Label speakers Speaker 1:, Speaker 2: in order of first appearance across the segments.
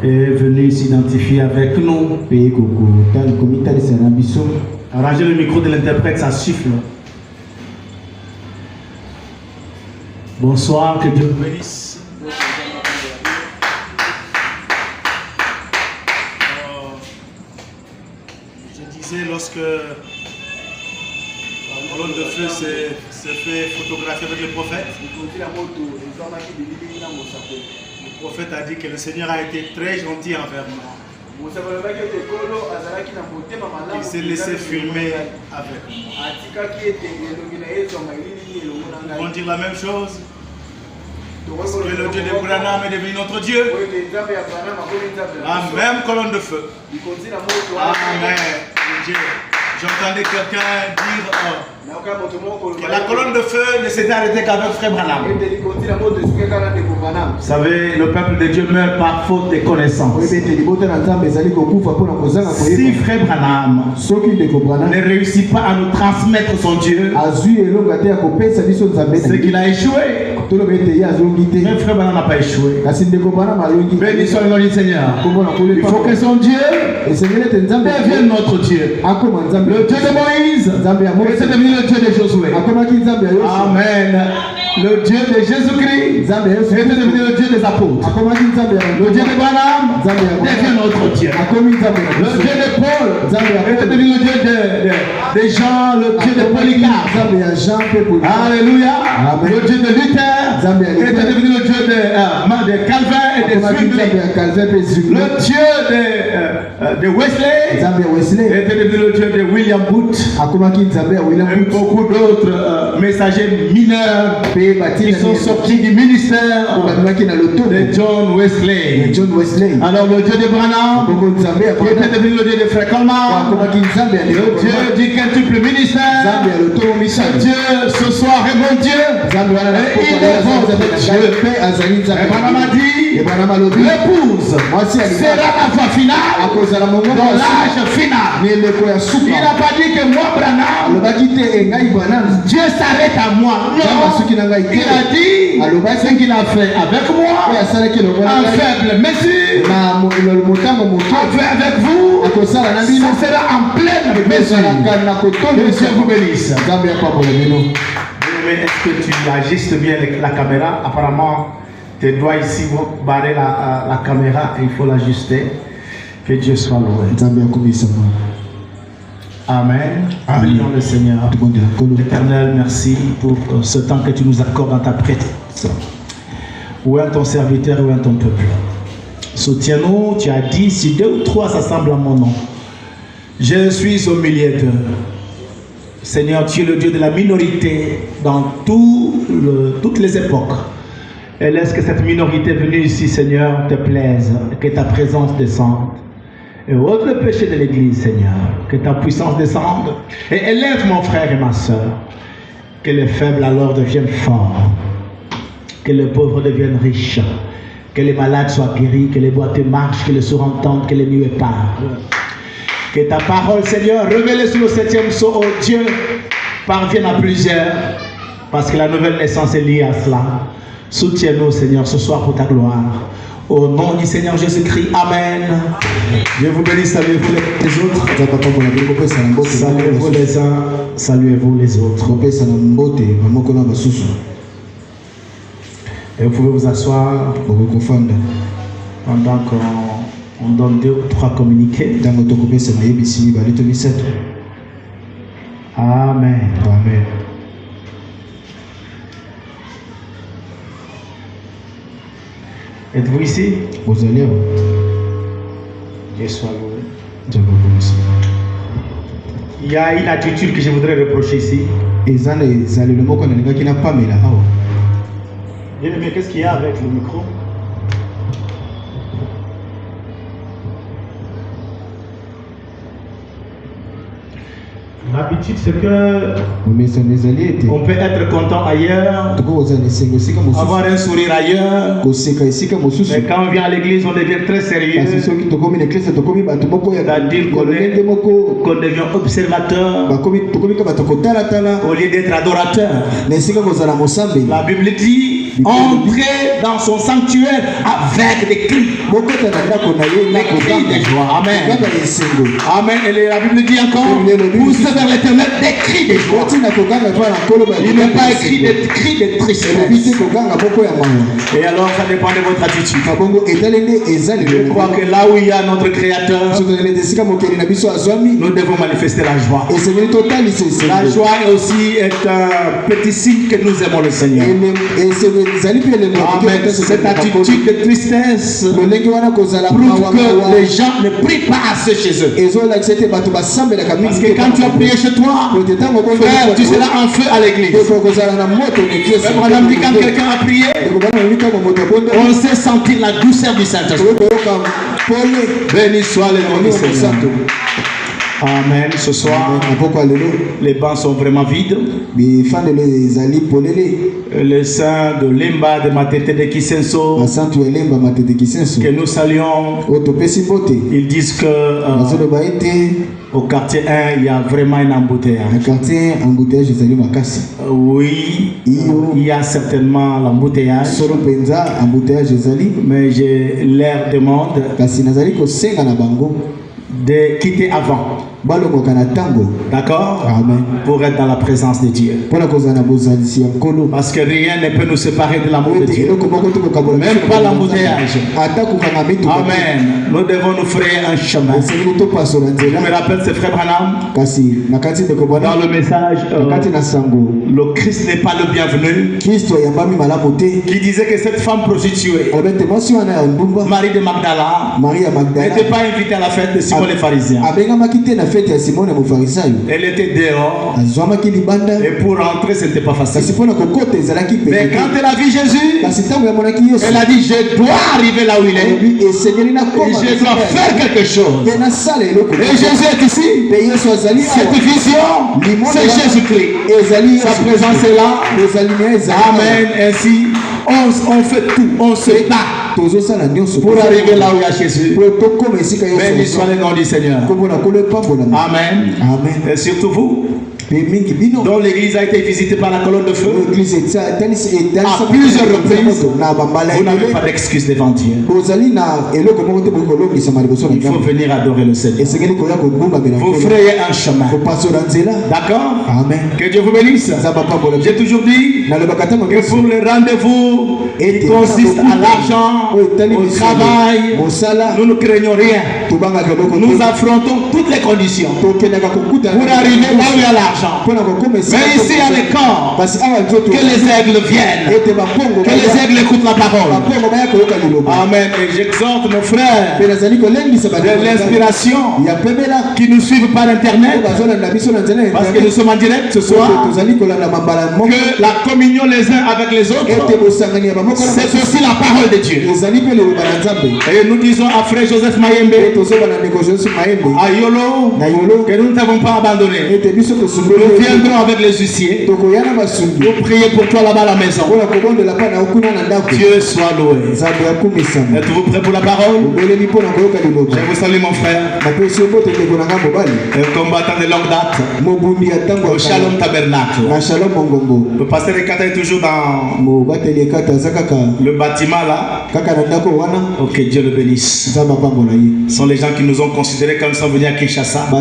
Speaker 1: est venu s'identifier avec nous. Arrangez le micro de l'interprète, ça siffle. Bonsoir, que Dieu vous bénisse. Je disais, lorsque la colonne de feu s'est fait photographier avec le prophète, le prophète a dit que le Seigneur a été très gentil envers moi. Il s'est laissé filmer avec moi. Ils vont dire la même chose. Parce que le Dieu de Branham est devenu notre Dieu. La même colonne de feu. Amen. Dieu. J'entendais quelqu'un dire que la colonne de feu ne s'était arrêtée qu'avec Frère Branham. Vous savez, le peuple de Dieu meurt par faute de connaissances. Si Frère Branham ne réussit pas à nous transmettre son Dieu, c'est qu'il a échoué. Mais Frère Branham n'a pas échoué. Béni soit le nom du Seigneur. Il faut que son Dieu devienne notre Dieu. Le Dieu de Moïse est devenu le Dieu de Josué. Amen. Le Dieu de Jésus-Christ est devenu le Dieu des apôtres. Le Dieu de Branham devient notre Dieu. Le Dieu de Paul est devenu le Dieu de Jean, le Dieu de Polycarpe. Alléluia. Le Dieu de Luther est devenu le Dieu de Calvin et de Zwingli. Le Dieu de Wesley est devenu le Dieu de William Booth. Et beaucoup d'autres messagers mineurs qui sont sortis du ministère de John Wesley. Alors le Dieu de Branham qui était devenu le Dieu de Frère Coleman, le Dieu du quintuple ministère, ce Dieu ce soir est mon Dieu et il est votre Dieu. Et Branham a dit l'épouse sera la voie finale dans l'âge final. Il n'a pas dit que moi Branham Dieu s'arrête à moi. Non, il a dit ce qu'il a fait avec moi en faible mesure, a fait avec vous, ce sera en pleine mesure. Que Dieu vous bénisse. Est-ce que tu ajustes bien la caméra? Apparemment tes doigts ici vont barrer la caméra et il faut l'ajuster. Que Dieu soit loué. Amen. Prions le Seigneur. Éternel, merci pour ce temps que tu nous accordes dans ta présence. Où est ton serviteur, où est ton peuple? Soutiens-nous, tu as dit, si 2 ou 3 s'assemblent en mon nom, je suis au milieu d'eux. Seigneur, tu es le Dieu de la minorité dans toutes les époques. Et laisse que cette minorité venue ici, Seigneur, te plaise, que ta présence descende. Et ôte le péché de l'Église, Seigneur. Que ta puissance descende. Et élève mon frère et ma soeur. Que les faibles alors deviennent forts. Que les pauvres deviennent riches. Que les malades soient guéris. Que les boiteux marchent. Que les sourds entendent. Que les muets parlent. Que ta parole, Seigneur, révélée sur le 7e sceau, oh Dieu, parvienne à plusieurs. Parce que la nouvelle naissance est liée à cela. Soutiens-nous, Seigneur, ce soir pour ta gloire. Au nom du Seigneur Jésus-Christ, Amen. Dieu vous bénisse, saluez-vous les autres. Saluez-vous les uns, saluez-vous les autres. Et vous pouvez vous asseoir pendant qu'on donne 2 ou 3 communiqués. Amen. Amen. Êtes-vous ici? Vous allez. Dieu soit loué. Il y a une attitude que je voudrais reprocher ici. Bien aimé, qu'est-ce qu'il y a avec le micro? L'habitude, c'est que on peut être content ailleurs, avoir un sourire ailleurs, mais quand on vient à l'église, on devient très sérieux. C'est-à-dire qu'on devient observateur au lieu d'être adorateur. La Bible dit
Speaker 2: entrer dans son sanctuaire avec des cris. Des cris de joie. Amen. Amen. Et la Bible dit encore, poussez vers l'éternel des cris de joie. Il n'est pas écrit des cris de tristesse. Et alors, ça dépend de votre attitude. Je crois que là où il y a notre Créateur, nous devons manifester la joie. La joie est aussi un petit signe que nous aimons le Seigneur. Amen. Cette attitude de tristesse prouve que les gens ne prient pas assez chez eux. Parce que quand tu as prié chez toi, frère, tu seras en feu à l'église. Madame dit quand quelqu'un a prié, on sait sentir la douceur du Saint-Esprit. Béni soit le nom du Seigneur. Amen. Ce soir, les bancs sont vraiment vides. Les saints de Lemba, de Matete de Kisenso, que nous saluons, ils disent que au quartier 1, il y a vraiment un embouteillage. Oui, il y a certainement l'embouteillage. Mais je leur demande de quitter avant. D'accord? Amen. Pour être dans la présence de Dieu. Parce que rien ne peut nous séparer de l'amour de Dieu. Même pas l'embouteillage. Amen. Nous devons nous frayer un chemin. Je me rappelle ce frère Branham. Dans le message, le Christ n'est pas le bienvenu. Qui disait que cette femme prostituée, Marie de Magdala, n'était pas invitée à la fête de Simon les pharisiens. Elle était dehors. Et pour rentrer, ce n'était pas facile. Mais quand elle a vu Jésus, elle a dit, je dois arriver là où il est. Et je dois faire quelque chose. Et Jésus est ici. Cette vision, c'est Jésus-Christ. Sa présence est là. Amen. Ainsi, on fait tout. On se bat pour arriver là où il y a Jésus. Béni soit le nom du Seigneur. Amen. Et surtout vous, dont l'église a été visitée par la colonne de feu à plusieurs reprises, vous n'avez pas d'excuse devant Dieu. Il faut venir adorer le Seigneur. Vous frayez un chemin. D'accord? Amen. Que Dieu vous bénisse. J'ai toujours dit que pour le rendez-vous qui consiste à l'argent, au travail, nous ne craignons rien. Nous affrontons toutes les conditions pour arriver là où il y a l'argent. Mais ici à l'écart, que les aigles viennent, que les aigles écoutent la parole. Amen. Et j'exhorte nos frères de l'inspiration qui nous suivent par internet, parce que nous sommes en direct ce soir, que la communion les uns avec les autres, c'est aussi la parole de Dieu. Et nous disons à frère Joseph Mayembe, à Yolo, que nous ne t'avons pas abandonné. Nous viendrons avec les huissiers pour prier pour toi là-bas à la maison. Dieu soit loué. Êtes-vous prêts pour la parole? Je vous salue mon frère. Un combattant de longue date au Shalom Tabernacle. Le pasteur Ekata est toujours dans le bâtiment là. Ok, Dieu le bénisse. Ce sont les gens qui nous ont considérés quand nous sommes venus à Kinshasa. Et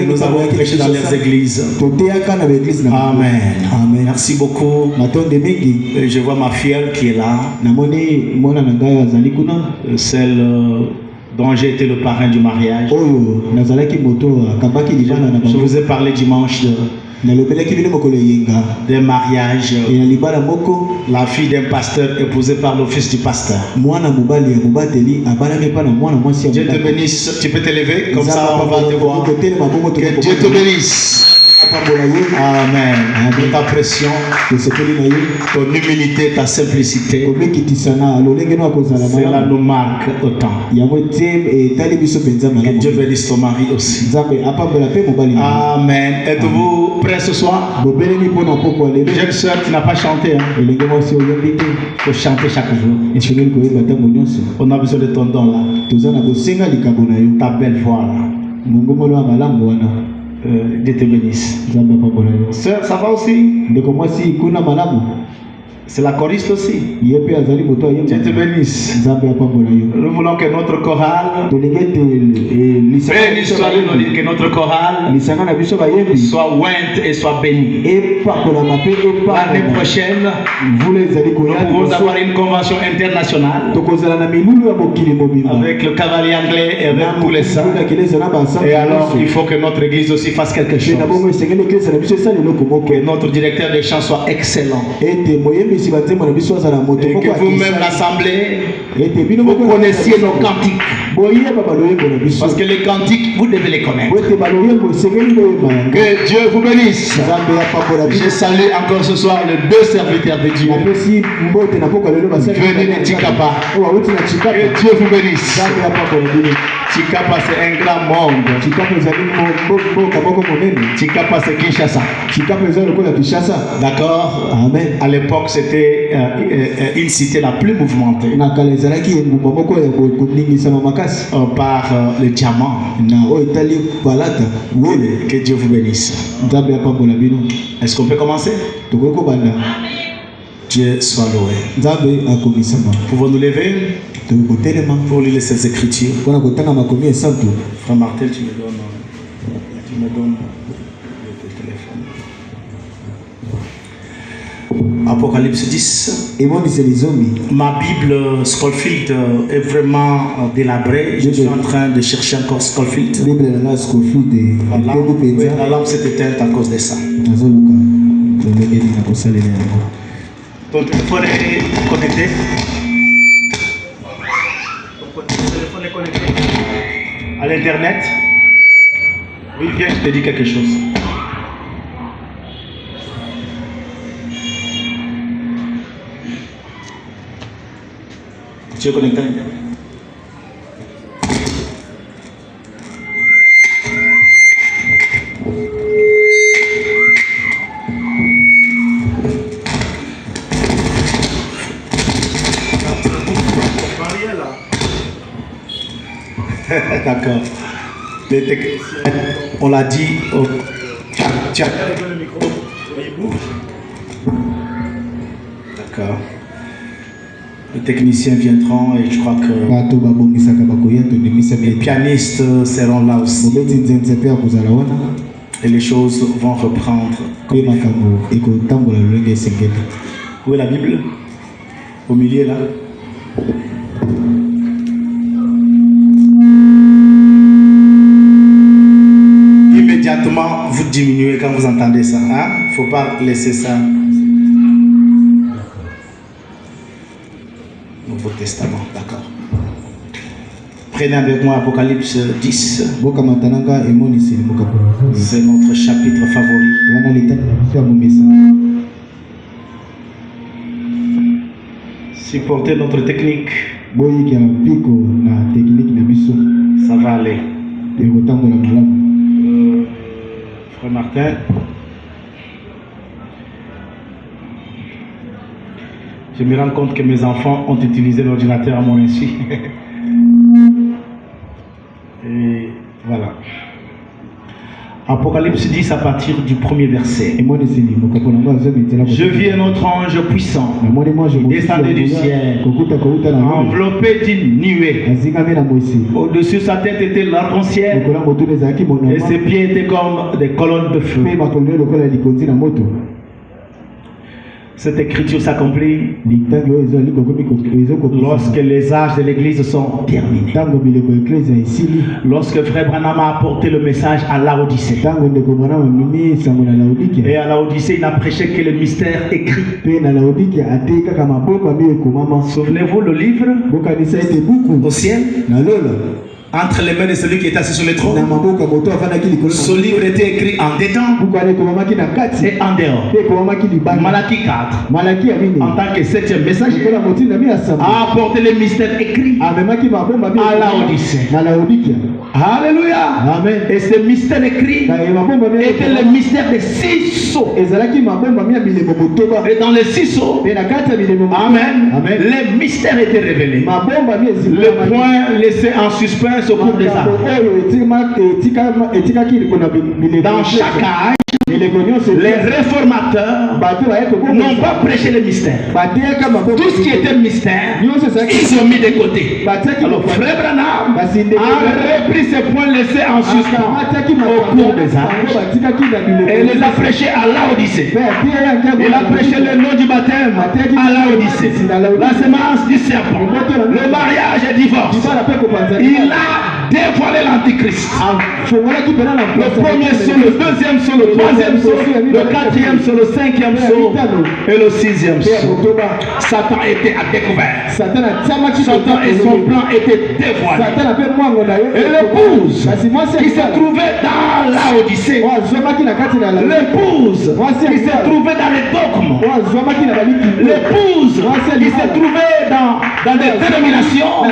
Speaker 2: nous avons prêché dans les églises. Amen. Amen. Merci beaucoup. Et je vois ma fille qui est là. Celle dont j'ai été le parrain du mariage. Je vous ai parlé dimanche des mariages. La fille d'un pasteur épousée par le fils du pasteur. Dieu te bénisse. Tu peux t'élever comme ça on va te voir. Que Dieu te bénisse. Amen. Ta pression, ton humilité, ta simplicité, cela nous marque autant. Que Dieu bénisse ton mari aussi. Amen. Êtes-vous prêts ce soir? Jeune soeur, tu n'as pas chanté. Il faut chanter chaque jour. On a besoin de ton don là. Ta belle voix là. Dieu te bénisse. Sœur, ça va aussi? C'est la choriste aussi. Dieu te bénisse. Nous voulons que notre chorale, que notre chorale soit ointe et soit bénie. L'année prochaine, nous pouvons avoir une convention internationale avec le cavalier anglais et avec tous les saints. Et alors, il faut que notre église aussi fasse quelque chose. Que notre directeur des chants soit excellent. Et que vous-même, l'assemblée, vous connaissiez nos cantiques. Parce que les cantiques, vous devez les connaître. Que Dieu vous bénisse. Je salue encore ce soir les deux serviteurs de Dieu. Venez de Chikapa. Que Dieu vous bénisse. Chikapa, c'est un grand monde. Chikapa, c'est Kinshasa. D'accord. Amen. À l'époque, c'était une cité la plus mouvementée. Par le diamant. Que Dieu vous bénisse. Est-ce qu'on peut commencer? Dieu soit loué. Pouvons nous lever pour lire ces écritures? Frère Martin, tu me donnes le téléphone. Apocalypse 10. Ma Bible Scofield est vraiment délabrée. Je suis en train de chercher encore Scofield. La lampe s'est éteinte à cause de ça. Ton téléphone est connecté? Ton téléphone est connecté à l'internet? Oui, viens, je te dis quelque chose. Tu es connecté à l'internet? D'accord. On l'a dit. Oh. Tiens. D'accord. Les techniciens viendront et je crois que les pianistes seront là aussi. Et les choses vont reprendre. Où est la Bible? Au milieu là. Immédiatement, vous diminuez quand vous entendez ça. Il ne faut pas laisser ça. Nouveau Testament, d'accord. Prenez avec moi Apocalypse 10. C'est notre chapitre favori. Supportez notre technique. Ça va aller. Frère Martin. Je me rends compte que mes enfants ont utilisé l'ordinateur à mon insu. Et voilà. Apocalypse 10 à partir du premier verset. Je vis un autre ange puissant descendait du ciel, enveloppé d'une nuée. Au-dessus de sa tête était l'arc-en-ciel et ses pieds étaient comme des colonnes de feu. Cette écriture s'accomplit lorsque les âges de l'église sont terminés. Lorsque Frère Branham a apporté le message à Laodicée. Et à Laodicée, il n'a prêché que le mystère écrit. Souvenez-vous le livre au ciel? Entre les mains de celui qui est assis sur le trône. Ce livre était écrit en dedans et en dehors. Malachie 4, en tant que 7e messager, a apporté les mystères écrits à Laodicée. Alléluia. Amen. Et ce mystère écrit était le mystère des 6 sceaux. Et dans les 6 sceaux, Amen, les mystères étaient révélés. Le point laissé en suspens au cours des âges. Dans chaque âge, les réformateurs n'ont pas prêché le mystère. Tout ce qui était mystère, ils ont mis de côté. Alors Frère Branham a repris ces points laissés en suspens au cours des âges et les a prêchés à Laodicée. Il a prêché le nom du baptême à Laodicée, la semence du serpent, le mariage et le divorce. Il a dévoilé l'antichrist. Le premier saut, le deuxième saut, le troisième saut, le quatrième saut, le cinquième saut et le sixième saut. Satan était à découvert. Satan et son plan étaient dévoilés. Et l'épouse qui se trouvait dans Laodicée, l'épouse qui se trouvait dans les dogmes, l'épouse qui se trouvait dans des dénominations,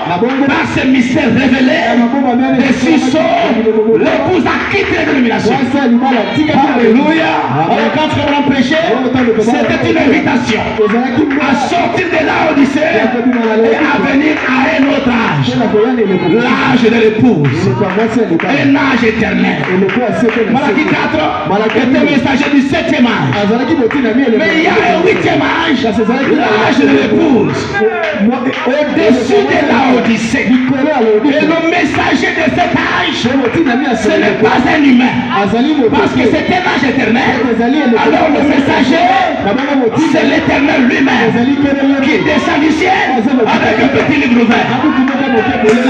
Speaker 2: alors par ce mystère révélé des six sauts, l'épouse a quitté la dénomination. Alléluia. Alors quand Frère Branham prêchait, c'était une invitation à sortir de Laodicée et à venir à un autre âge, l'âge de l'épouse, un âge éternel. Malachie 4 était messager du 7e âge, mais il y a un 8e âge, l'âge de l'épouse, au-dessus de Laodicée. Et le messager de cet âge, ce n'est pas un humain, parce que c'est un âge éternel. Alors le messager, c'est l'éternel lui-même qui descend du ciel avec un petit livre ouvert.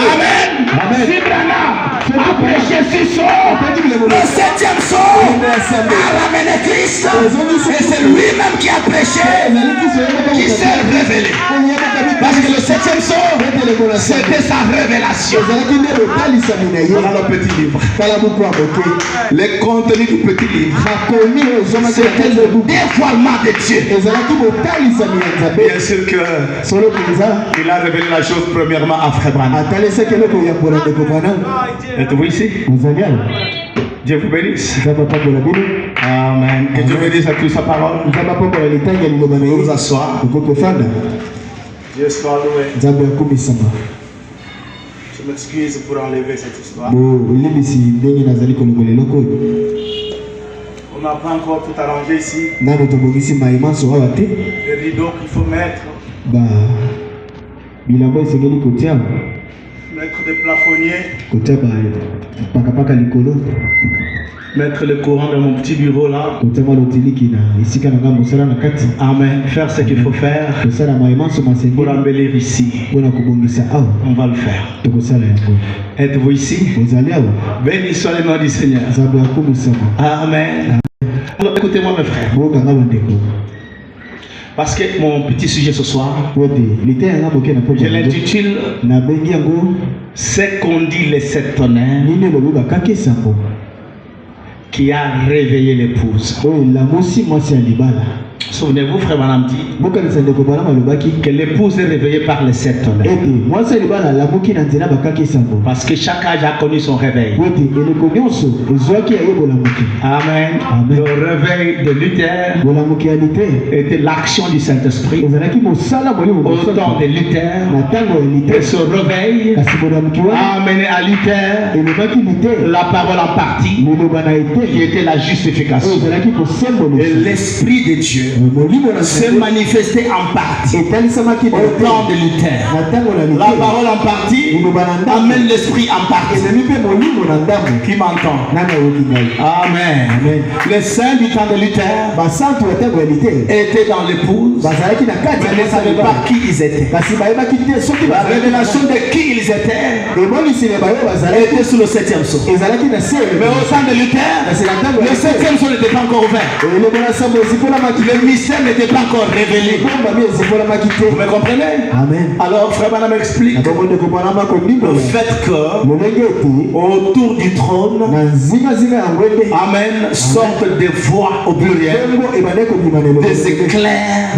Speaker 2: Amen. Si Branham a prêché 6 sauts, le 7e saut a ramené Christ, et c'est lui-même qui a prêché, qui s'est révélé. Parce que le 7e saut, c'était sa révélation. Voilà le petit livre. Les contenus du petit livre, c'était le dévoilement de Dieu. Bien sûr qu'il a révélé la chose premièrement à Frère Branham. Êtes-vous ici? Dieu vous bénisse. Amen. Que Dieu bénisse à toute sa parole. Vous vous asseoir. Dieu soit loué. Je m'excuse pour enlever cette histoire. On n'a pas encore tout arrangé ici. Les rideaux qu'il faut mettre. Mettre des plafonniers. Mettre le courant dans mon petit bureau là. Amen. Faire ce qu'il faut faire pour embellir ici. On va le faire. Êtes-vous ici? Béni soit le nom du Seigneur. Amen. Alors écoutez-moi mes frères. Parce que mon petit sujet ce soir, je l'intitule Ce qu'on dit les 7 tonnerres qui a réveillé l'épouse. Souvenez-vous, Frère Branham dit que l'épouse est réveillée par les 7 tonnerres. Parce que chaque âge a connu son réveil. Amen. Le réveil de Luther était l'action du Saint-Esprit. Au temps de Luther, et ce réveil a amené à Luther la parole en partie qui était la justification. Et l'Esprit de Dieu s'est manifesté en partie au temps de Luther. La parole en partie amène l'Esprit en partie. Qui m'entend? Amen. Les saints du temps de Luther étaient dans l'épouse, mais ne savaient pas qui ils étaient. La révélation de qui ils étaient était sous le 7e saut. Mais au temps de Luther, le 7e saut n'était pas encore ouvert. Le mystère n'était pas encore révélé. Vous me comprenez? Amen. Alors Frère Branham explique le fait que autour du trône, amen, sortent des voix au pluriel, des éclairs,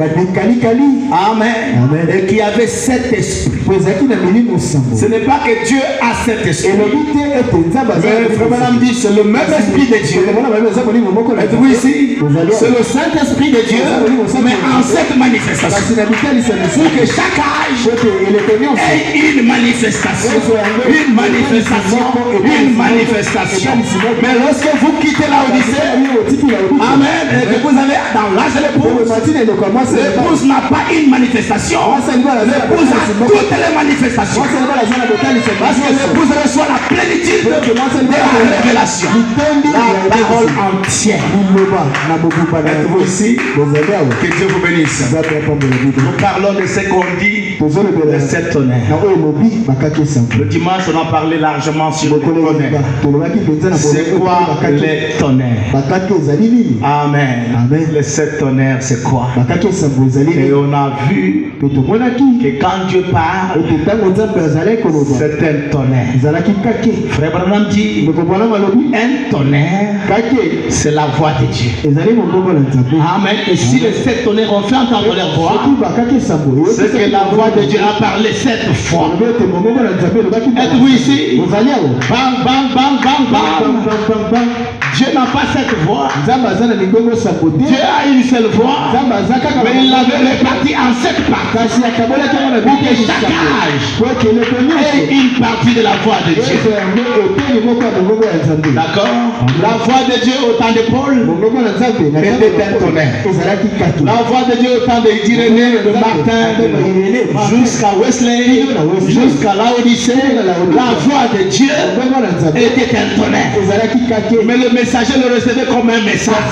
Speaker 2: amen, et qui avait 7 esprits. Ce n'est pas que Dieu a 7 esprits, mais Frère Branham dit c'est le même esprit de Dieu. Êtes-vous ici? C'est le Saint-Esprit de Dieu mais en cette manifestation, pour que chaque âge ait une manifestation, une manifestation, une manifestation. Mais lorsque vous quittez la Odyssée, amen, et que vous avez dans l'âge de l'épouse n'a pas une manifestation. L'épouse a toutes les manifestations. Parce que l'épouse reçoit la plénitude de la révélation. La parole entière. Êtes-vous ici? Que Dieu vous bénisse. Nous parlons de ce qu'on dit, de cette tonnerre. Le dimanche, on a parlé largement sur les tonnerres. C'est quoi les tonnerres? Amen. Les 7 tonnerres, c'est quoi? Et on a vu que quand Dieu parle, c'est un tonnerre. Frère Branham dit, un tonnerre, c'est la voix de Dieu. Amen. Et si les 7 tonnerres ont fait entendre leur voix, c'est que la voix de Dieu a parlé 7 fois. Êtes-vous ici? Bam, bam, bam, bam, bam. Dieu n'a pas cette voix. Dieu a une seule voix, mais il l'avait répartie en 7 parties pour que chaque âge ait une partie de la voix de Dieu. D'accord? La voix de Dieu au temps de Paul était un tonnerre. La voix de Dieu au temps d'Irénée, de Martin, jusqu'à Wesley, jusqu'à l'Odyssée, la voix de Dieu était un tonnerre. Mais le messager le recevait comme un message.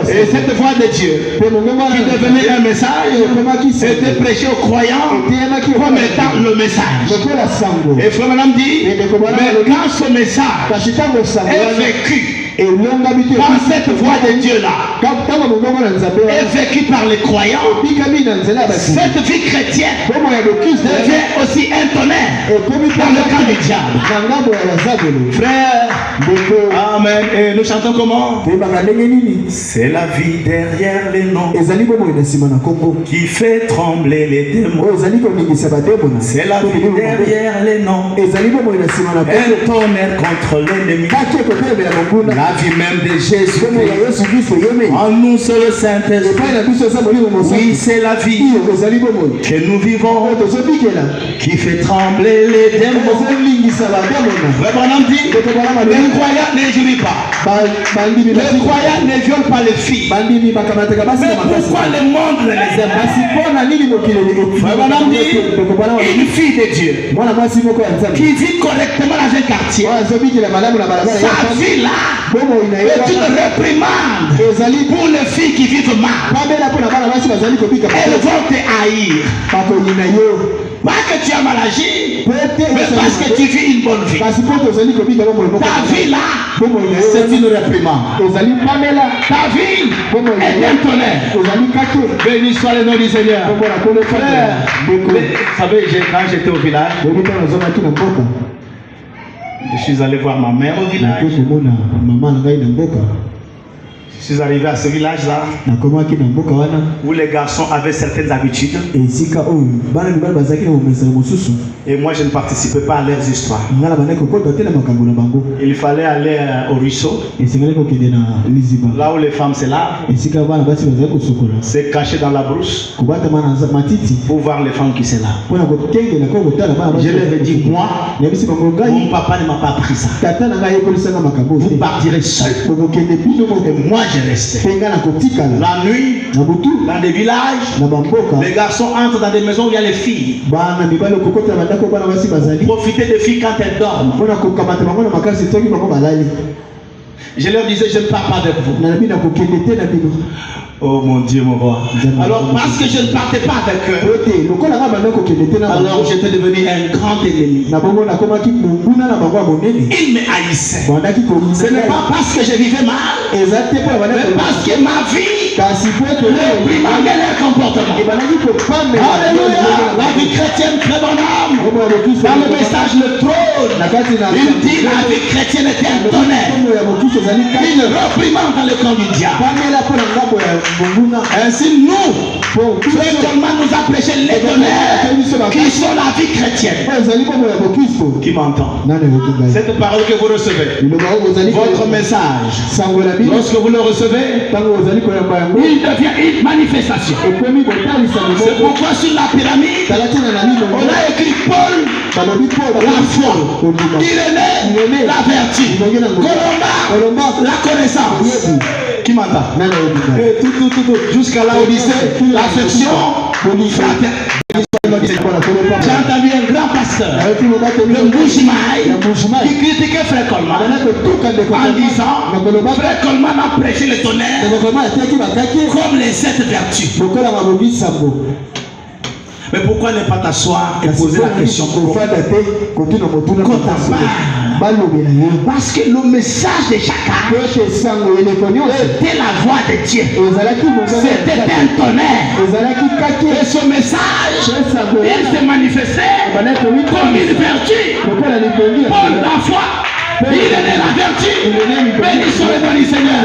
Speaker 2: Et cette voix de Dieu qui devenait un message était prêché aux croyants comme étant le message. Et Frère Madame dit, mais quand ce message est vécu par cette voix de Dieu là, est vécu par les croyants, cette vie chrétienne devient aussi un tonnerre dans le camp du diable. Frère, amen. Et nous chantons comment? C'est la vie derrière les noms qui fait trembler les démons. C'est la vie derrière les noms. Un tonnerre contre l'ennemi. La vie même de Jésus. En nous c'est le Saint-Esprit. Oui, c'est la vie que nous vivons qui fait trembler les démons. Frère Branham dit, les croyants ne jouent pas. Les croyants ne violent pas les filles. Mais pourquoi le monde ne les aime pas? Frère Branham dit, une fille de Dieu qui vit correctement dans un quartier, sa vie là est une réprimande pour les filles qui vivent mal. Elles vont te haïr. Pas que tu as mal agi, mais parce que tu vis une bonne vie. Ta vie là, c'est une réprimande. Ta vie est un tonnerre. Béni soit le nom du Seigneur. Frère, vous savez, quand j'étais au village, je suis allé voir ma mère au village. Je suis arrivé à ce village-là où les garçons avaient certaines habitudes. Et moi, je ne participais pas à leurs histoires. Il fallait aller au ruisseau, là où les femmes se lavent, se cacher dans la brousse pour voir les femmes qui se lavent. Je leur ai dit, moi, mon papa ne m'a pas appris ça. Vous partirez seul. Et moi, je restais. La nuit, dans des villages, les garçons entrent dans des maisons où il y a les filles. Profitez des filles quand elles dorment. Je leur disais, je ne pars pas avec vous. Oh mon Dieu, mon roi. Alors, parce que je ne partais pas avec eux, alors j'étais devenu un grand ennemi. Ils me haïssaient. Ce n'est pas parce que je vivais mal, mais parce que ma vie réprimandait leur comportement. Alléluia. La vie chrétienne, très bonne âme. Dans le message, le trône, il dit la vie chrétienne est un tonnerre. Il réprimande dans le camp du diable. Ainsi nous, seulement nous a prêché les tonnerres qui sont la vie chrétienne. Qui m'entend? Cette parole que vous recevez, votre message, lorsque vous le recevez, il devient une manifestation. C'est pourquoi sur la pyramide, on a écrit Paul, la foi, Irénée, la vertu, Colomba, la connaissance. Qui m'entend? Tout, jusqu'à la Odyssée, l'affection, j'ai entendu un grand pasteur, le Bouchimaï, qui critiquait Frère Coleman en disant Frère Coleman a prêché le tonnerre comme les 7 vertus. Mais pourquoi ne pas t'asseoir et poser la question parce que le message de chacun était la voix de Dieu. C'était un tonnerre. Et ce message, il se manifestait comme une vertu. Paul, la foi. Il est né la vertu. Béni soit le nom du Seigneur.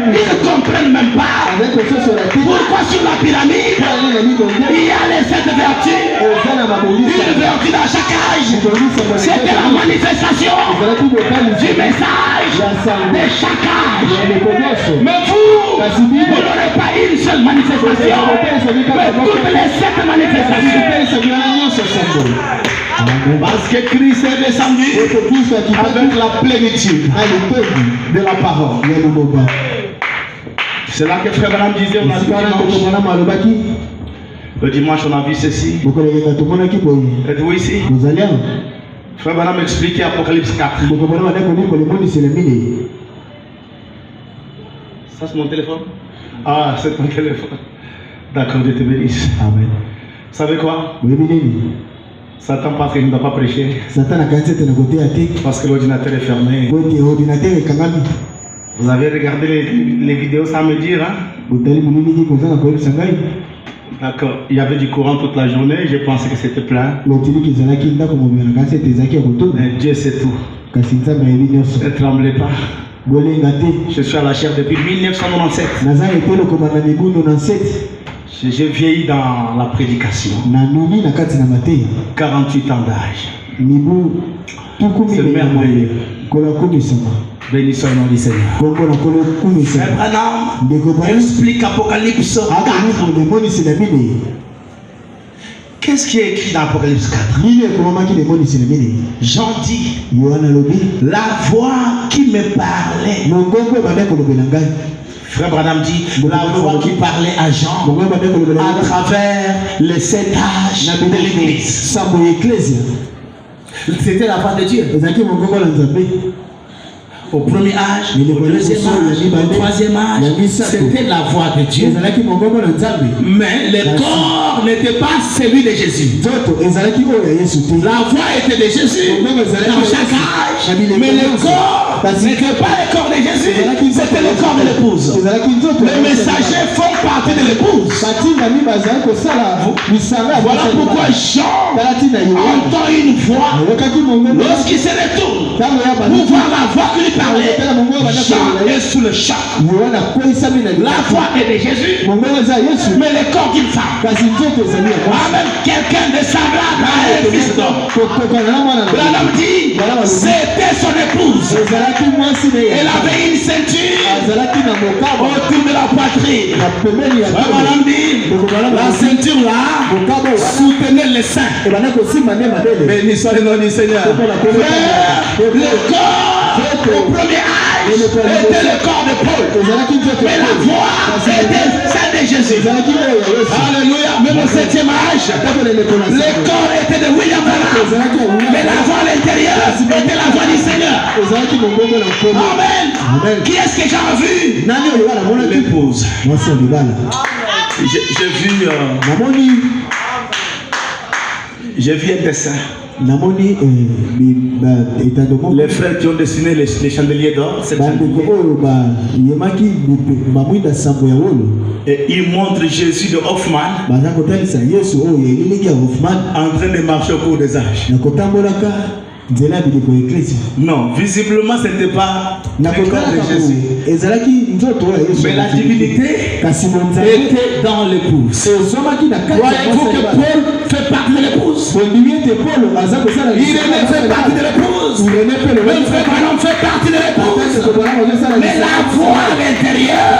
Speaker 2: Ils ne comprennent même pas pourquoi sur la pyramide il y a les 7 vertus. Une vertu dans chaque âge. C'était la manifestation du message de chaque âge. Mais vous n'aurez pas une seule manifestation, mais toutes les 7 manifestations. Parce que Christ est descendu avec la plénitude de la parole. C'est là que Frère Branham disait, on a dit le dimanche on a vu ceci. Êtes-vous ici? Frère Branham expliquait Apocalypse 4. Ça c'est mon téléphone? Ah, c'est ton téléphone. D'accord, Dieu te bénisse. Amen. Vous savez quoi? Satan parce qu'il ne doit pas prêcher. Parce que l'ordinateur est fermé. Vous avez regardé les vidéos samedi, hein? D'accord. Il y avait du courant toute la journée. J'ai pensé que c'était plein. Mais Dieu sait tout. Ne tremblez pas. Je suis à la chair depuis 1997. J'ai vieilli dans la prédication. 48 ans d'âge. C'est merveilleux. Béni soit le nom du Seigneur. Frère Branham explique Apocalypse 4. Qu'est-ce qui est écrit dans Apocalypse 4? Jean dit, la voix qui me parlait. Frère Branham dit, la voix qui parlait à Jean à travers les 7 âges de l'Église. C'était la voix de Dieu. Au premier âge, au deuxième âge, au troisième âge, c'était la voix de Dieu. Mais le corps n'était pas celui de Jésus. La voix était de Jésus dans chaque âge. Mais le corps n'était pas le corps de Jésus, c'était le corps de l'épouse. Les messagers font partie de l'épouse. Voilà pourquoi Jean entend une voix lorsqu'il se retourne pour voir la voix qui lui parlait. Jean est sous le choc. La voix est de Jésus, mais le corps d'une femme. Même quelqu'un de semblable à un fils d'homme. Branham dit, c'était son épouse. Elle avait une ceinture autour de la poitrine. Branham dit, la ceinture là soutenait les seins. Béni soit le nom du Seigneur. Le corps au premier âge était le corps de Paul, mais la voix était celle de Jésus. Alléluia. Même au 7e âge, le corps était de William Branham, mais la voix à l'intérieur était la voix du Seigneur. Amen. Qui est-ce que j'ai vu? L'épouse. J'ai vu un dessin. Les frères qui ont dessiné les chandeliers d'or, et ils montrent Jésus de Hoffman en train de marcher au cours des âges. Non, visiblement ce n'était pas le corps de Jésus. Mais la divinité était dans l'épouse. Croyez-vous que Paul fait partie de l'épouse? Il fait partie de l'épouse. Même frère Branham fait partie de l'épouse. Mais la voix à l'intérieur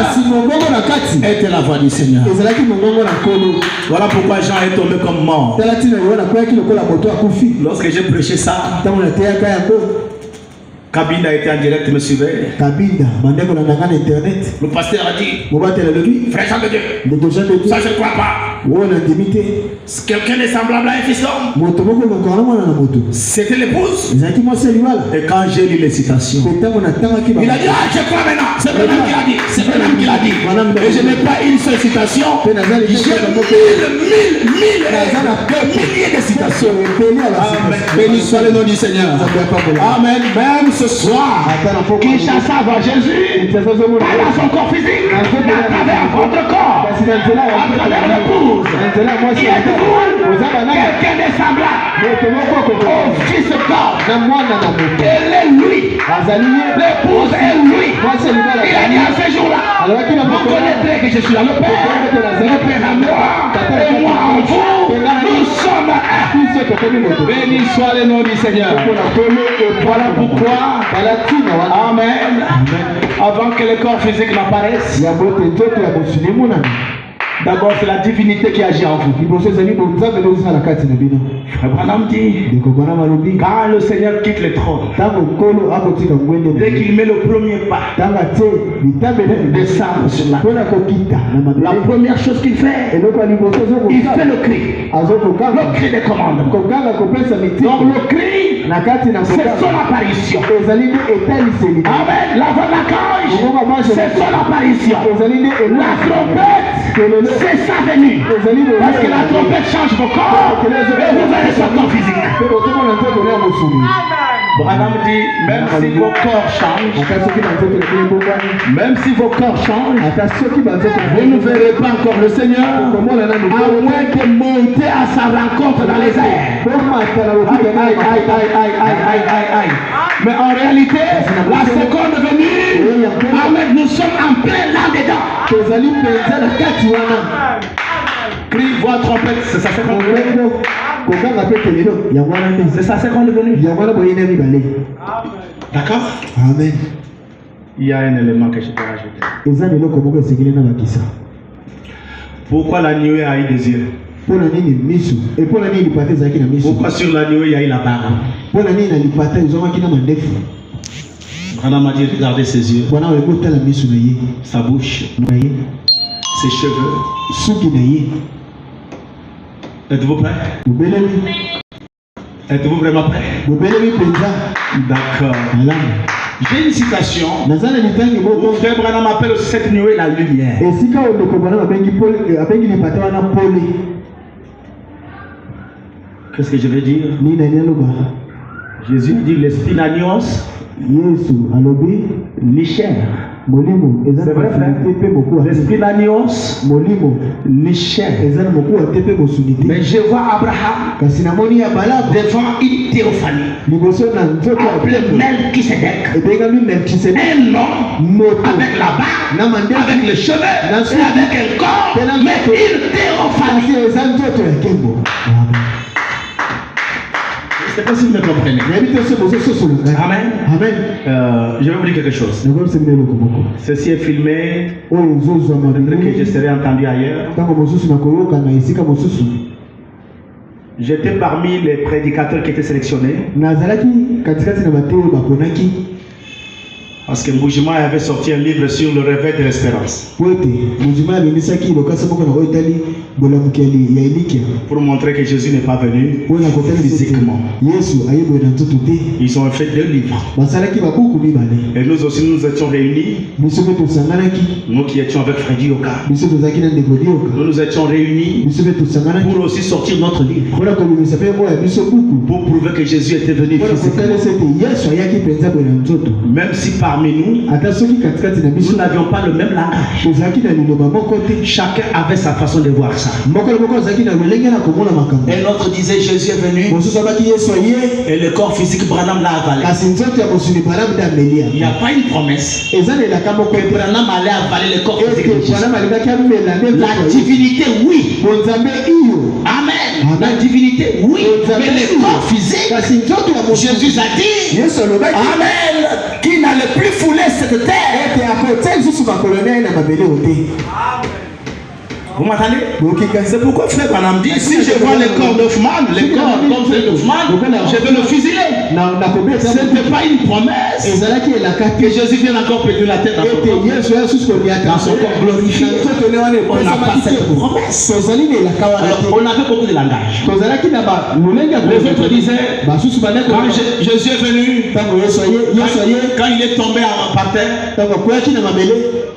Speaker 2: était la voix du Seigneur. Voilà pourquoi Jean est tombé comme mort. Lorsque j'ai prêché ça, Kabinda était en direct, me suivait. Le pasteur a dit, frère Jean de Dieu, ça je ne crois pas. Quelqu'un est semblable à un fils d'homme. C'était l'épouse. Et quand j'ai lu les citations, il a dit, ah, je crois maintenant. C'est Branham qui l'a dit. C'est Branham qui l'a dit. Et je n'ai pas une seule citation. J'ai milliers de citations. Amen. Béni soit le nom du Seigneur. Amen. Même ce soir, Kinshasa va Jésus, pas dans son corps physique, mais à travers votre corps, à travers l'épouse. Qui est vous, quelqu'un de semblable au fils de corps. Elle est lui. L'épouse est lui. Il a dit à ce jour-là, vous connaîtrez que je suis là, le Père à moi, et moi en vous, nous sommes un. Béni soit le nom du Seigneur. Voilà pourquoi, amen, avant que le corps physique n'apparaisse, d'abord, c'est la divinité qui agit en vous. Branham dit, quand le Seigneur quitte le trône, dès qu'il met le premier pas, descend sur la première chose qu'il fait, il fait le cri. Le cri de commande. Donc le cri, c'est son apparition. Amen. La voix de la cage, c'est son apparition. La trompette, c'est sa venue. Parce que la trompette change vos corps et vous verrez son corps physique. Branham dit, même si vos corps changent, même si vos corps changent, vous ne verrez pas encore le Seigneur, à moins de monter à sa rencontre dans les airs. Aïe. Mais en réalité, la seconde venue, amen, nous sommes en plein là-dedans. Crie, voix, trompette, c'est sa seconde venue. C'est sa seconde venue. D'accord?
Speaker 1: Amen.
Speaker 2: Il y a un élément que je peux rajouter. Pourquoi la nuée a eu des yeux? Pourquoi sur la nuée il y a eu la barbe? Branham a dit, regardez ses yeux, sa bouche, ses cheveux. Êtes-vous prêts? Êtes-vous vraiment prêts? D'accord. J'ai une citation où frère Branham appelle aussi cette nuée la lumière. Qu'est-ce que je veux dire? Jésus dit l'esprit n'agnos ni chair. C'est vrai, frère. L'esprit n'agnos ni chair. Mais je vois Abraham devant une théophanie. Appelé Melchisedec. Un homme avec la barbe, avec les cheveux, et avec un corps, mais une théophanie. Je ne sais pas si vous me comprenez. Amen. Je vais vous dire quelque chose. Ceci est filmé. Peut-être que je serai entendu ailleurs. J'étais parmi les prédicateurs qui étaient sélectionnés. Parce que Moujima avait sorti un livre sur le réveil de l'espérance. Pour montrer que Jésus n'est pas venu physiquement. Ils ont fait 2 livres. Et nous aussi nous étions réunis. Nous qui étions avec Freddy Yoka. Nous nous étions réunis pour aussi sortir notre livre. Pour prouver que Jésus était venu physiquement. Même si par
Speaker 3: parmi nous, nous n'avions pas le même langage. Chacun avait sa façon de voir ça. Et l'autre disait Jésus est venu et le corps physique Branham l'a avalé. Il n'y a pas une promesse que Branham allait avaler le corps physique de Jésus. La divinité, oui. Amen. La divinité, oui. Mais le corps physique, Jésus a dit, Amen, qui n'allait plus fouler cette terre. Vous m'entendez? C'est pourquoi frère Branham dit, si je vois le corps d'Hoffman, le corps comme celui d'Hoffman, je vais le fusiller. Ce n'était pas une promesse que Jésus vienne encore péter la tête dans son corps glorifié. On n'a pas cette promesse. Alors, on avait beaucoup de langage. Les autres disaient, quand Jésus est venu, quand il est tombé par terre,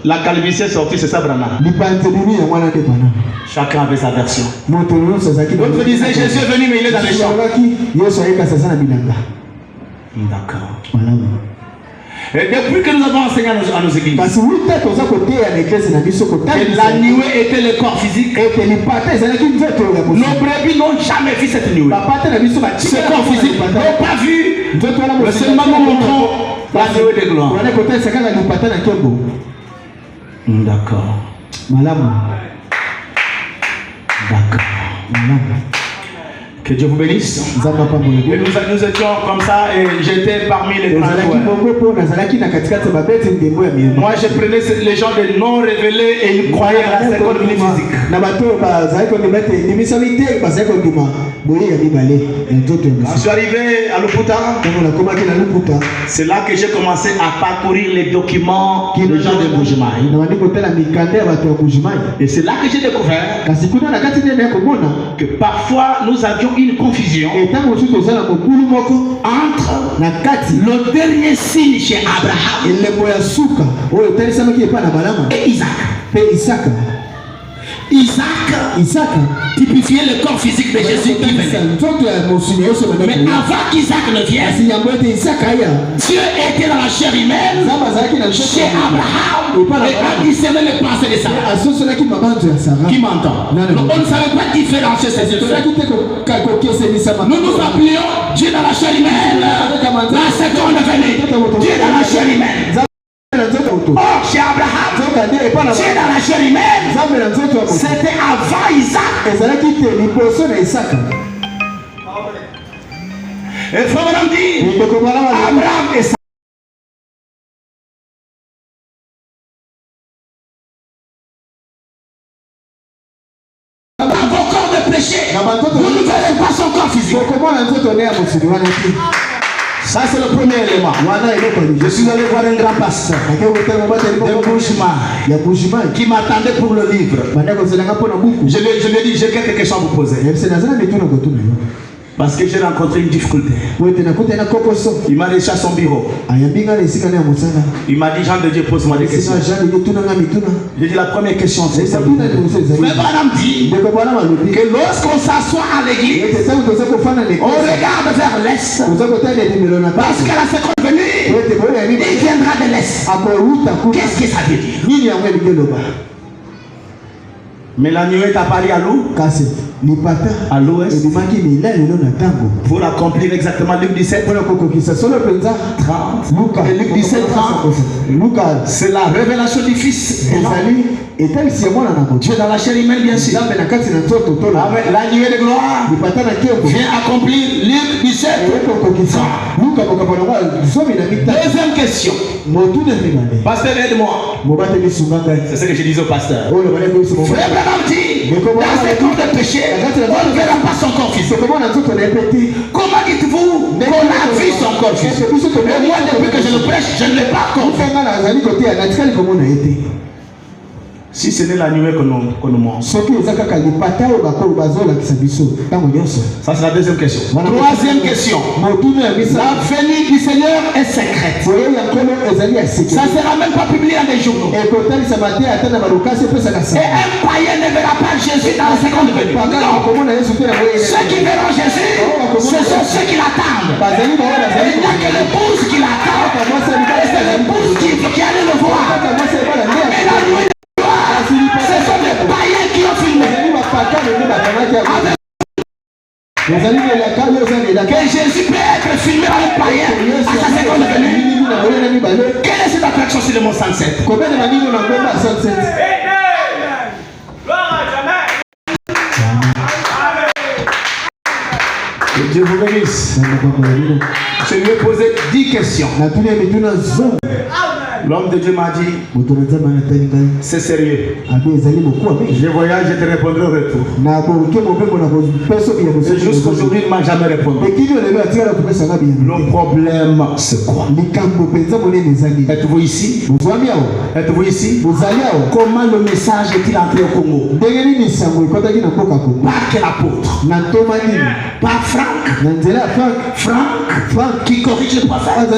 Speaker 3: la calvitie est sortie, c'est ça Branham. Chacun avait sa version. L'autre disait Jésus est venu mais il est dans les champs. D'accord. Et depuis que nous avons enseigné à nos églises que la nuée était le corps physique, nos brebis n'ont jamais vu cette nuée. Ce corps physique n'ont pas vu. Mais seulement nous montrons la nuée de gloire. D'accord. D'accord. Que Dieu vous bénisse. Et nous étions comme ça et j'étais parmi les grands joueurs. Moi je prenais les gens de non révélés et ils croyaient à la seconde physique. Quand je suis arrivé à Luputa, c'est là que j'ai commencé à parcourir les documents des gens de Bujimaï. Et c'est là que j'ai découvert que parfois nous avions une confusion entre le dernier signe chez Abraham et Isaac. Isaac typifiait le corps physique de Jésus qui venait. Mais avant qu'Isaac ne vienne, Dieu était dans la chair humaine chez Abraham et a discerné les pensées de Sarah. Qui m'entend? On ne savait pas différencier ces deux. Nous nous appelions Dieu dans la chair humaine. La seconde venue, Dieu dans la chair humaine. Oh, chez Abraham, Dieu dans la chair humaine, c'était avant Isaac. Et frère Branham dit, Abraham et Sarah. Dans vos corps de péché, vous ne verrez pas son corps physique. Ça c'est le premier élément. Je suis allé voir un grand pasteur de Bujimaï qui m'attendait pour le livre. Je lui ai dit, j'ai quelques questions à vous poser. Parce que j'ai rencontré une difficulté. Il m'a laissé à son bureau. Il m'a dit, Jean de Dieu, pose-moi des questions. J'ai dit, la première question, c'est ça. Mais Branham dit que lorsqu'on s'assoit à l'église, on regarde vers l'est. Parce qu'à la seconde venue, il viendra de l'est. Qu'est-ce que ça veut dire? Mais la nuée est apparue à l'ouest pour accomplir exactement Luc 17 30 et Luc 17 30. C'est la révélation du Fils. Dieu dans la chair humaine, bien sûr. La nuée de gloire vient accomplir Luc 17 Deuxième question. Pasteur, aide-moi. C'est ce que je disais au pasteur. Frère Branham dit, dans ces corps de péché, on ne verra pas son corps physique. Comment dites-vous qu'on a vu son corps physique? Et moi, depuis que je le prêche, je ne l'ai pas encore vu. Si ce n'est la nuée que nous mangeons. Ça, c'est la deuxième question. Troisième question. La venue du Seigneur est secrète. Ça ne sera même pas publié dans les journaux. Et un païen ne verra pas Jésus dans la seconde venue. Non. Ceux qui verront Jésus, ce sont ceux qui l'attendent. Il n'y a que l'épouse qui l'attend. C'est l'épouse qui allait le voir. Et la nuit, ce sont des païens qui ont filmé. Que Jésus peut être filmé par un païen à sa seconde venue. Quelle est cette attraction sur le mont 107? Que Dieu vous bénisse. Je lui ai posé 10 questions. L'homme de Dieu m'a dit, c'est sérieux. Je voyage, je te répondrai au retour. Et jusqu'aujourd'hui, il ne m'a jamais répondu. Le problème, c'est quoi? Êtes-vous ici? Êtes-vous ici? Comment le message est-il entré au Congo? Par quel apôtre? Par Franck. Franck qui corrige le prophète.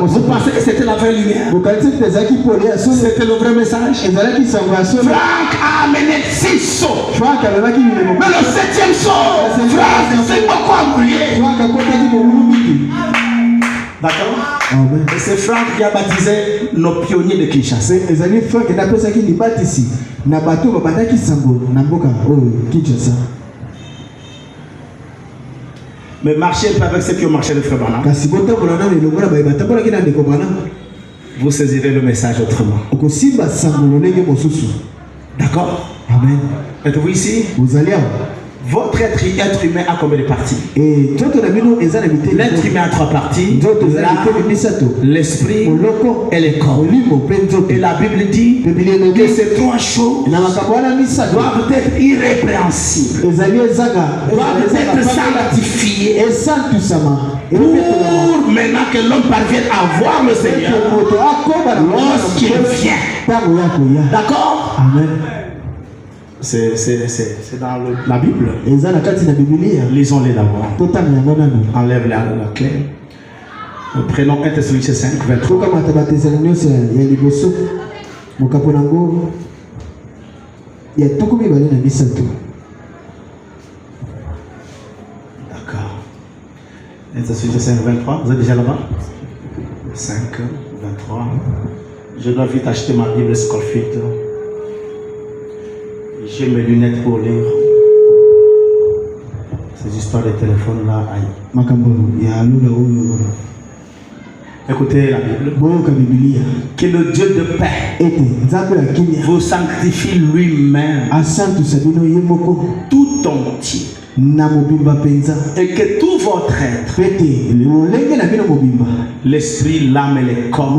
Speaker 3: Vous pensez que c'était la vraie lumière? C'était le vrai message. Franck a amené 6 sauts. Mais le 7e saut, Franck, c'est pourquoi mourir. D'accord? Et c'est Franck qui a baptisé nos pionniers de Kinshasa. Mais marchez pas avec ceux qui ont marché le frère Branham. Vous saisirez le message autrement. D'accord? Amen. Êtes-vous ici? Votre être humain a combien de parties? L'être humain a 3 parties: l'esprit et le corps. Et la Bible dit que ces 3 choses doivent être irrépréhensibles, doivent être sanctifiées pour maintenant que l'homme parvienne à voir le Seigneur lorsqu'il vient. D'accord? Amen. C'est dans la Bible. Lisons-les d'abord. Enlève la clé. Prenons 1 Thessaloniciens 5, 23. D'accord. 1 Thessaloniciens 5, 23. Vous êtes déjà là-bas? 5, 23. Je dois vite acheter ma Bible Scofield. J'ai mes lunettes pour lire ces histoires de téléphone là. Écoutez la Bible. Que le Dieu de paix vous sanctifie lui-même tout entier. Et que tout votre être, l'esprit, l'âme et le corps,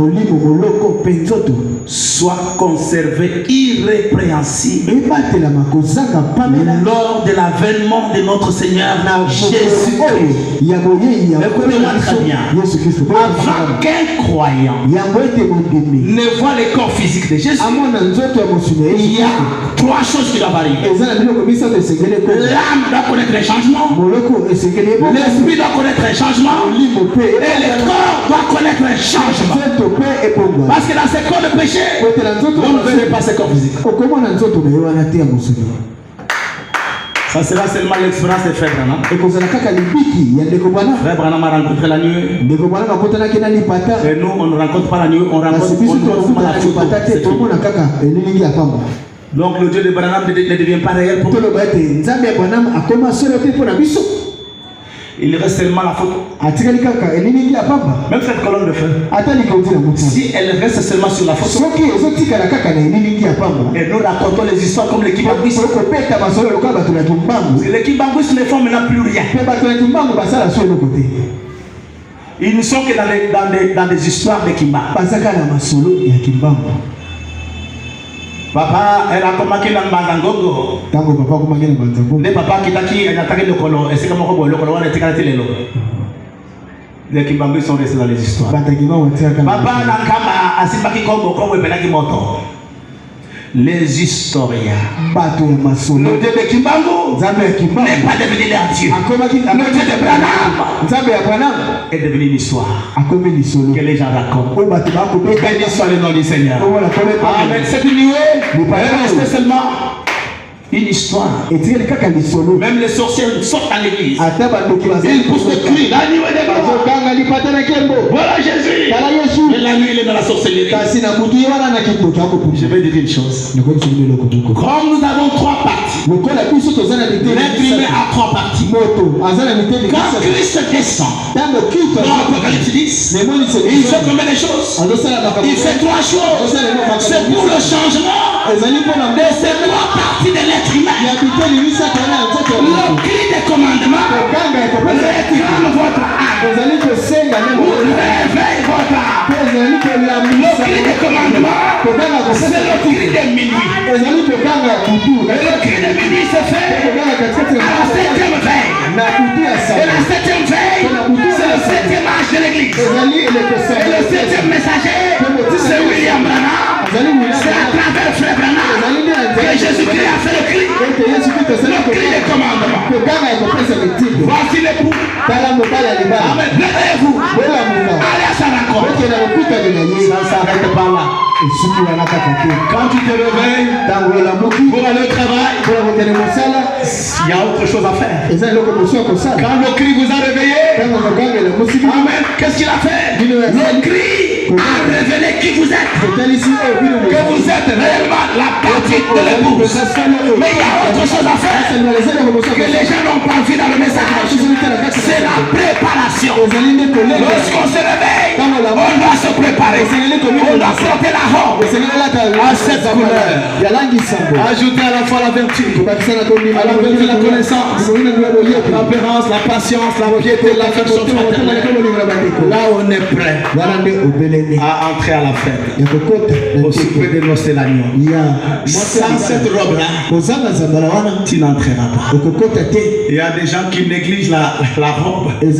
Speaker 3: soit conservé irrépréhensible lors de l'avènement de notre Seigneur Jésus-Christ. Écoutez-moi très bien. Avant qu'un croyant ne voit le corps physique de Jésus, il y a 3 choses qui doivent arriver. L'âme doit connaître les changements, l'esprit doit connaître les changements, et le corps doit connaître les changements. Parce que dans ce corps de péché, on ne verrait pas ce corps physique. Ça sera seulement l'expérience de Frère Branham. Frère Branham a rencontré la nuée. Et nous, on ne rencontre pas la nuée, on rencontre la photo. Donc le Dieu de Branham ne devient pas réel pour nous. Il reste seulement la photo. Même cette colonne de feu, si elle reste seulement sur la photo, et nous racontons les histoires comme les Kimbangwis. Les Kimbangwis ne font maintenant plus rien. Ils ne sont que dans des histoires de Kimba. Papa, elle a commencé dans Bangangogo. Le papa qui t'a dit, elle a attaqué le colon. Et c'est comme le colon, on a attaqué le lot. Les Kimbangwis sont restés dans les histoires. Papa, Nakama, Asibaki Kombo, comme Belaki Moto. les historiens. Le Dieu de Kimbangu n'est pas devenu leur Dieu. Le Dieu de Branham est devenu une histoire que les gens racontent. Béni soit le nom du Seigneur. Amen. C'est une nuée. Restez seulement une histoire. Même les sorciers sortent à l'église. Ils poussent le cri. La nuée des morts. Voilà Jésus. Mais la nuit il est dans la sorcellerie. Je vais dire une chose. Comme nous avons trois parties. L'être humain a trois parties. Quand Christ descend dans l'Apocalypse 10, il fait combien de choses? Il fait trois choses. C'est pour le changement de ces trois parties de l'être humain. Le cri des commandements réclame votre âme. Réveille votre âme. Le cri des commandements, c'est le cri de minuit. Et le cri de minuit se fait à la 7e veille. Et la 7e veille, c'est le 7e âge de l'église. Et le 7e messager, c'est William Branham. C'est à travers le frère Branham que Jésus-Christ a fait le cri. Le cri des commandements. Voici l'époux. Amen. Réveillez-vous. Allez à sa rencontre. Ça ne s'arrête pas là. Quand tu te réveilles pour aller au travail, il y a autre chose à faire. Quand le cri vous a réveillé, amen, qu'est-ce qu'il a fait? Le cri a révélé qui vous êtes. Que vous êtes réellement la partie de l'épouse. Mais il y a autre chose à faire que les gens n'ont pas vu dans le message. C'est la préparation. Lorsqu'on se réveille, on doit se préparer. On doit porter la robe à cette couleur. Ajouter à la fois la vertu, à la vertu la connaissance, la tempérance, la patience, la piété, l'affection fraternelle. Là on est prêt à entrer à la fête, au souper de noces de l'agneau. Sans cette robe-là, tu n'entreras pas. Il y a des gens qui négligent la robe. Un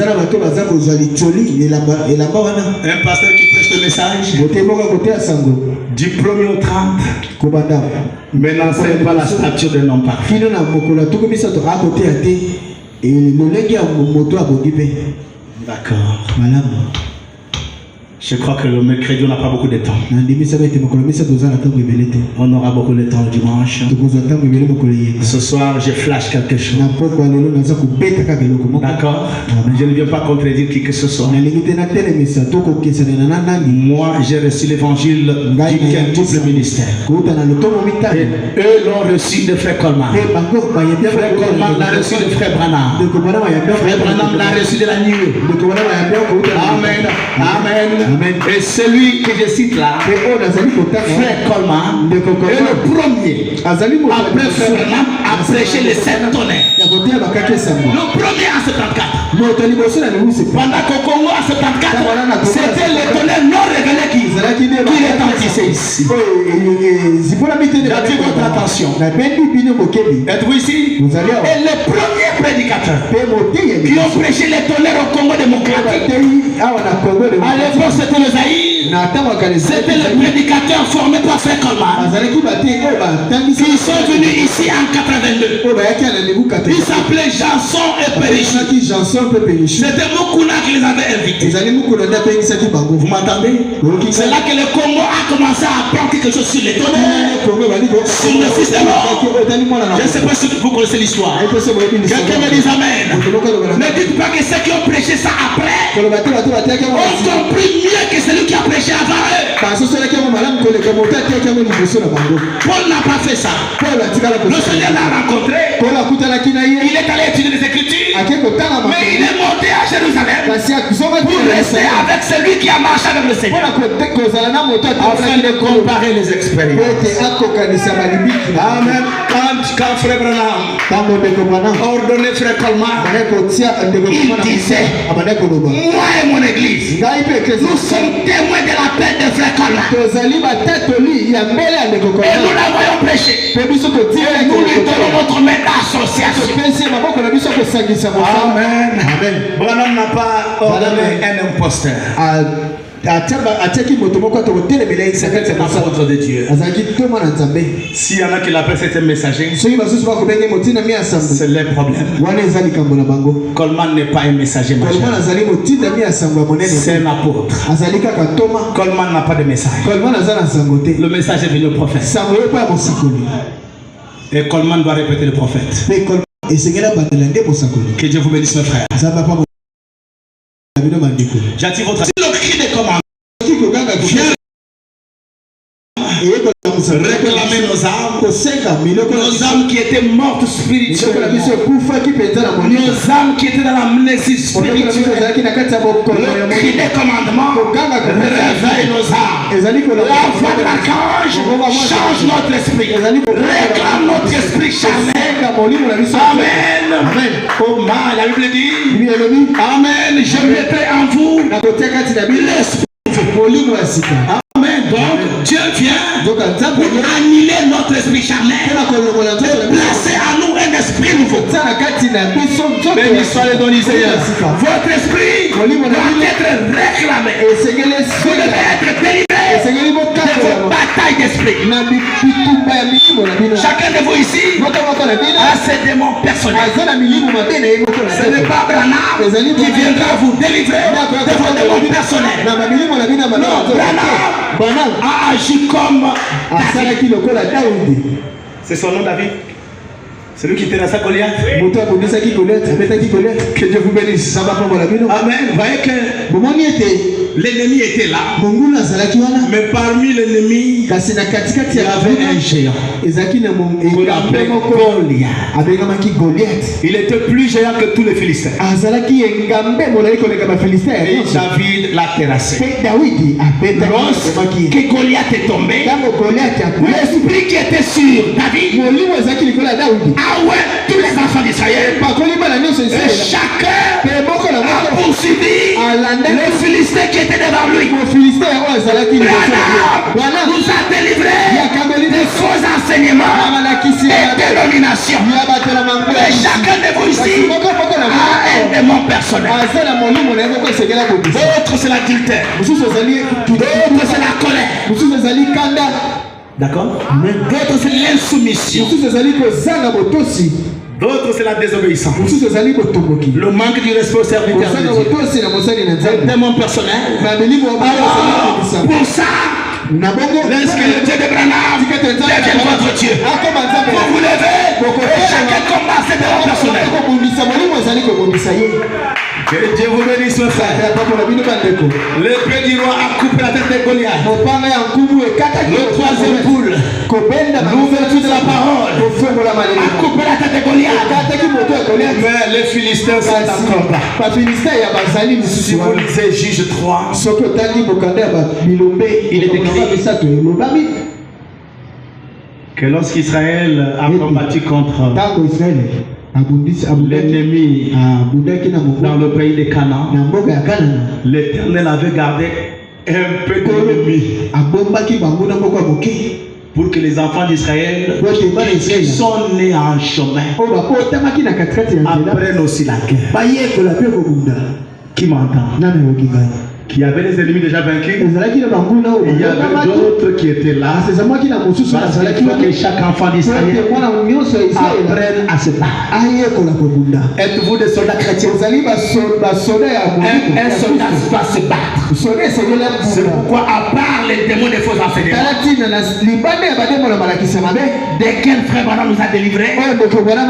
Speaker 3: pasteur qui prêche le message du 1er au 30, mais n'enseigne pas la stature d'un homme parfait. D'accord. Je crois que le mercredi, on n'a pas beaucoup de temps. On aura beaucoup de temps le dimanche. Ce soir, je flash quelque chose. D'accord? Je ne viens pas contredire qui que ce soit. Moi, j'ai reçu l'évangile du double ministère. Et eux l'ont reçu de Frère Coleman. Frère Coleman l'a reçu de Frère Branham. Frère Branham l'a reçu de la nuée. Amen. Amen. Et celui que je cite là, Frère Coleman, est le premier, après Frère Branham, à prêcher les 7 tonnerres. Le premier en 74. Pendant qu'au Congo en 74, c'était les tonnerres non révélés qui retentissaient ici. J'attire votre attention. Êtes-vous ici? Et les premiers prédicateurs qui ont prêché les tonnerres au Congo démocratique, à l'époque c'était le Zaïre, c'était les prédicateurs formés par Frère Coleman. Ils sont venus ici en 82. Ils s'appelaient Janson et Périchi. C'était Mukuna qui les avait invités. Vous m'entendez? C'est là que le Congo a commencé à apprendre quelque chose sur les tonnerres, sur le fils de l'homme. Je ne sais pas si vous connaissez l'histoire. Quelqu'un me dit Amen. Ne dites pas que ceux qui ont prêché ça après ont compris mieux que celui qui a prêché avant eux. Paul n'a pas fait ça. Le Seigneur l'a rencontré. Il est allé étudier les Écritures. Mais il est monté à Jérusalem pour rester avec celui qui a marché avec le Seigneur, afin de comparer les expériences. Amen. Quand Frère Branham ordonnait Frère Coleman, il disait, moi et mon église, nous sommes témoins de la paix de Frère Coleman. Et nous la voyons prêcher. Et nous lui donnons notre main d'association. Amen. Branham n'a pas ordonné un imposteur. C'était un apôtre de Dieu.
Speaker 2: S'il y en a qui l'appellent c'était un messager, c'est leur problème. Coleman n'est pas un messager majeur. C'est un apôtre. Coleman n'a pas de message. Le message est venu au prophète. Et Coleman doit répéter le prophète. Que Dieu vous bénisse, mes frères. J'attire votre attention. Le cri des commandements. Réclamer nos âmes qui étaient mortes spirituellement, nos âmes qui étaient dans l'amnésie spirituelle. Le cri des commandements réveille nos âmes. La voix de l'archange change notre esprit, réclame notre esprit charnel. Amen. Oh man, la Bible dit amen, je mettrai en vous l'esprit. Amen. Donc Dieu vient pour annihiler notre esprit charnel et placer en nous un esprit nouveau. Béni soit le nom du Seigneur. Votre esprit doit être réclamé. Vous devez être délivré de vos batailles d'esprit. Chacun de vous ici a ses démons personnels. Ce n'est pas Branham qui viendra vous délivrer de vos démons personnels. Non, Branham a agi comme David. C'est son nom, David. C'est lui qui était dans sa Goliath. Que Dieu vous bénisse. Amen. Vous voyez que l'ennemi était là. Mais parmi l'ennemi, il y avait un géant. Il était plus géant que tous les Philistins. Et David l'a terrassé. Lorsque Goliath est tombé, l'esprit qui était sur David, ah ouais, tous les enfants d'Israël, et chacun a poursuivi le Philistin qui était devant lui. Branham nous a délivrés des faux enseignements et dénominations. Et chacun de vous ici a un démon personnel. D'autres c'est l'adultère, d'autres c'est la colère. D'accord? D'autres c'est l'insoumission. D'autres c'est la désobéissance. Le manque du respect au serviteur de Dieu. Un démon personnel. Pour ça, laisse que le Dieu de Branham devienne votre Dieu. Vous vous levez et chacun combat ses démons personnels. Que Dieu vous bénisse, mon frère. L'épée du roi a coupé la tête de Goliath. Le troisième poule, l'ouverture de la parole, a coupé la tête de Goliath. Mais les Philistins sont encore là. Si vous lisez Juge 3, il est écrit que lorsqu'Israël a combattu contre l'ennemi dans le pays de Canaan, l'Éternel avait gardé un peu d'ennemis pour que les enfants d'Israël qui sont nés en chemin apprennent aussi la guerre. Qui m'entend? Qui avait les ennemis déjà vaincus. Il y avait d'autres qui étaient là. Parce qu'il faut que chaque enfant d'Israël apprenne à se battre. Êtes-vous des soldats chrétiens? Un soldat doit se battre. C'est pourquoi, à part les démons des faux enseignements, desquels frère Branham nous a délivrés,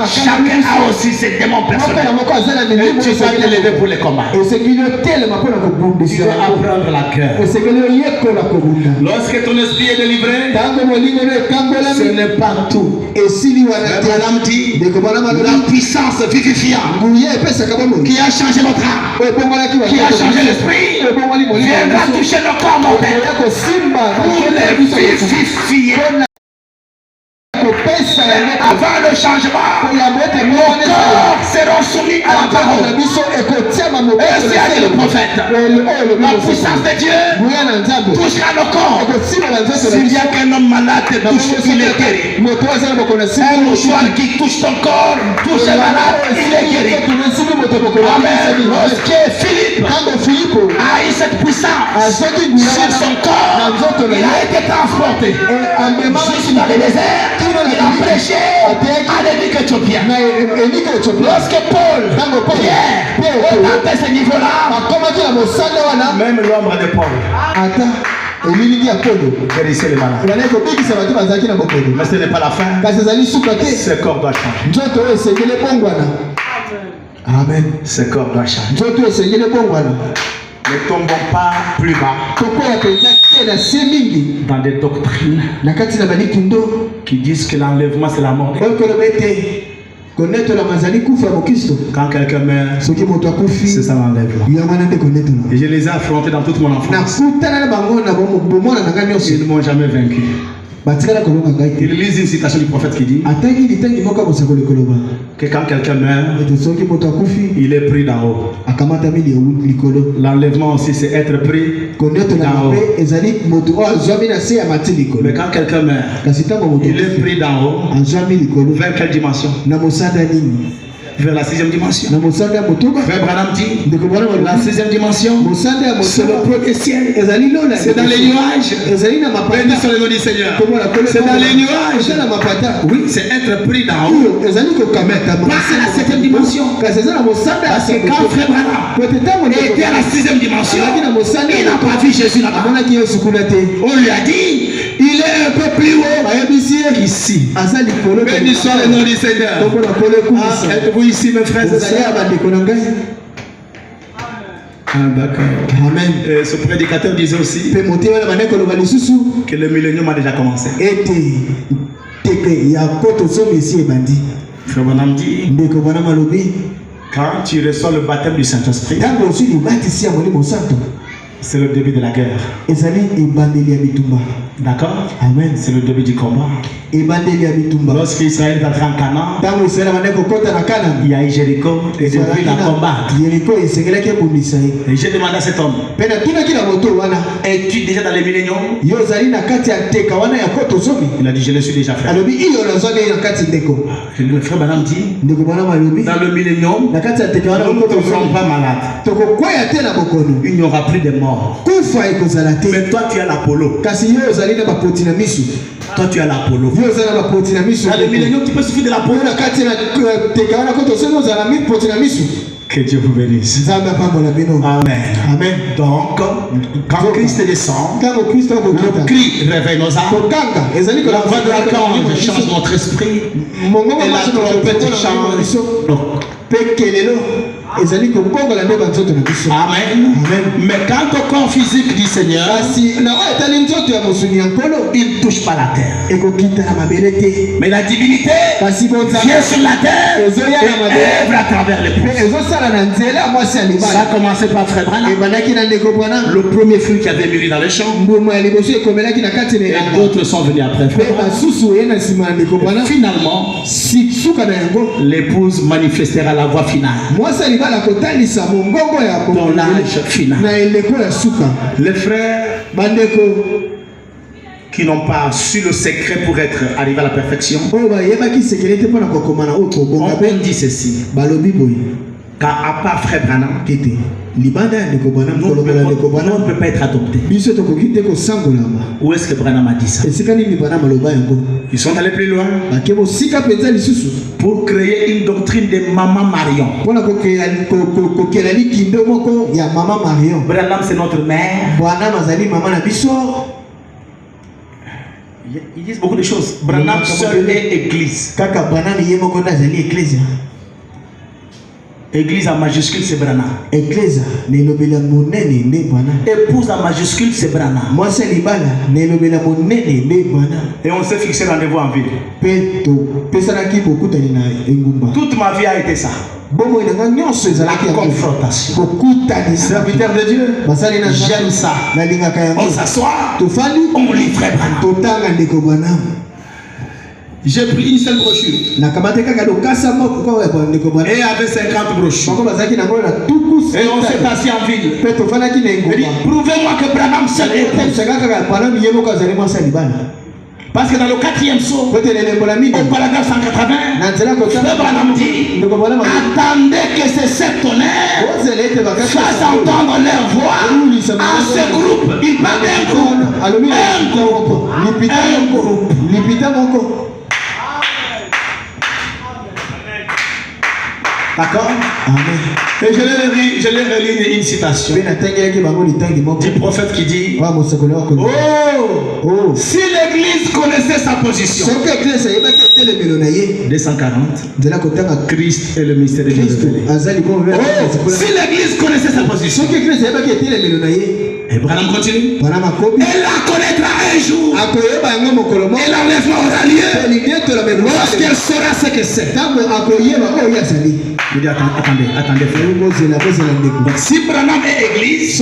Speaker 2: chacun a aussi ses démons personnels. Et tu vas te lever pour les combats. Apprendre la cœur. Lorsque ton esprit est délivré, ce n'est pas tout. Branham dit la puissance vivifiante qui a changé notre âme, qui a changé l'esprit, viendra toucher le corps mortel pour les vivifier. Avant le changement, nos corps seront soumis à la parole. Et c'est à le prophète. La puissance de Dieu touchera nos corps. S'il y a qu'un homme malade te touche, il est guéri. Un mouchoir qui touche ton corps, touche le malade, il est guéri. Amen. Lorsque Philippe
Speaker 3: a eu cette puissance sur son corps, il a été transporté jusqu'à le désert, il a prêché à l'évêque éthiopien. Lorsque Paul, Pierre, ont atteint ce niveau-là,
Speaker 2: même l'ombre de Paul guérissait les malades. Mais ce n'est pas la fin. Ce corps doit changer.
Speaker 1: Amen.
Speaker 2: Ce corps doit changer. Ne tombons pas plus bas dans des doctrines qui disent que l'enlèvement c'est la mort. Quand quelqu'un meurt, c'est ça l'enlèvement. Et je les ai affrontés dans toute mon enfance. Ils ne m'ont jamais vaincu. Il lit une citation du prophète qui dit que quand quelqu'un meurt, il est pris d'en haut. L'enlèvement aussi, c'est être pris d'en haut. Mais quand quelqu'un meurt, il est pris d'en haut. Vers quelle dimension? Vers la 6e dimension. Frère Branham dit la 6e dimension, c'est le premier ciel. C'est dans les nuages. Béni soit le nom du Seigneur. C'est dans les nuages. Oui, c'est être pris d'en haut. Passer la 7e dimension. Parce que quand Frère Branham était à la 6e dimension, il n'a pas vu Jésus là-bas. On lui a dit, il est un peu plus haut qu'ici. Béni soit le nom du Seigneur. Êtes-vous ici, mes frères et sœurs? D'accord. Amen. Ce prédicateur disait aussi que le millénium a déjà commencé. Frère Branham dit, quand tu reçois le baptême du Saint-Esprit, c'est le début de la guerre. D'accord? Amen. C'est le début du combat. Lorsqu'Israël est entré en Canaan, il y a eu Jéricho et depuis la combat. Et j'ai demandé à cet homme, es-tu déjà dans les milléniums? Il a dit, je le suis déjà, frère. Le frère Branham dit, dans le millénium, nous ne serons pas malades. Il n'y aura plus de morts. Mais toi, tu as l'Apollo. Toi, tu as l'Apollo. Dans le millénium, tu peux suffire de l'Apollo. Que Dieu vous bénisse. Amen. Amen. Donc, quand Christ descend, le cri réveille nos âmes. La voix de l'archange change notre esprit. Et la trompette change. Amen. Mais quand au corps physique du Seigneur, il ne touche pas la terre. Mais la divinité vient sur la terre et œuvre à travers les pouces. Ça a commencé par Frère Branham, le premier fruit qui avait mûri dans les champs. Et d'autres sont venus après. Finalement, l'épouse manifestera la voix finale. Dans l'âge final. Les frères qui n'ont pas su le secret pour être arrivés à la perfection, on dit ceci. Car à part Frère Branham, on ne peut pas être adopté. Où est-ce que Branham a dit ça? Ils sont allés plus loin pour créer une doctrine de Maman Marion. Branham, c'est notre mère. Ils disent beaucoup de choses. Branham seul est église. Église en majuscule, c'est Branham. Épouse en majuscule, c'est Branham. Et on s'est fixé rendez-vous en ville. Toute ma vie a été ça. La confrontation. Serviteur de Dieu, j'aime ça. On s'assoit, on lit Frère Branham. J'ai pris une seule brochure. Et il y avait 50 brochures. Et on s'est assis en ville. Il dit, prouvez-moi que Branham seul est. Parce que dans le 4e saut, au paragraphe 180, le Branham dit, attendez que ce sept tonnerres
Speaker 3: fasse entendre leur voix à ce groupe. Il parle d'un groupe. D'accord? Amen. Et je l'ai relu une citation du prophète qui dit: oh, si l'église connaissait sa position, 240, Christ est le mystère de Dieu. Oh, si l'église connaissait sa position, et Branham continue, elle la connaîtra un jour, et l'enlèvement aura lieu lorsqu'elle saura ce que c'est. Je dis attendez frère. Donc si Branham est église,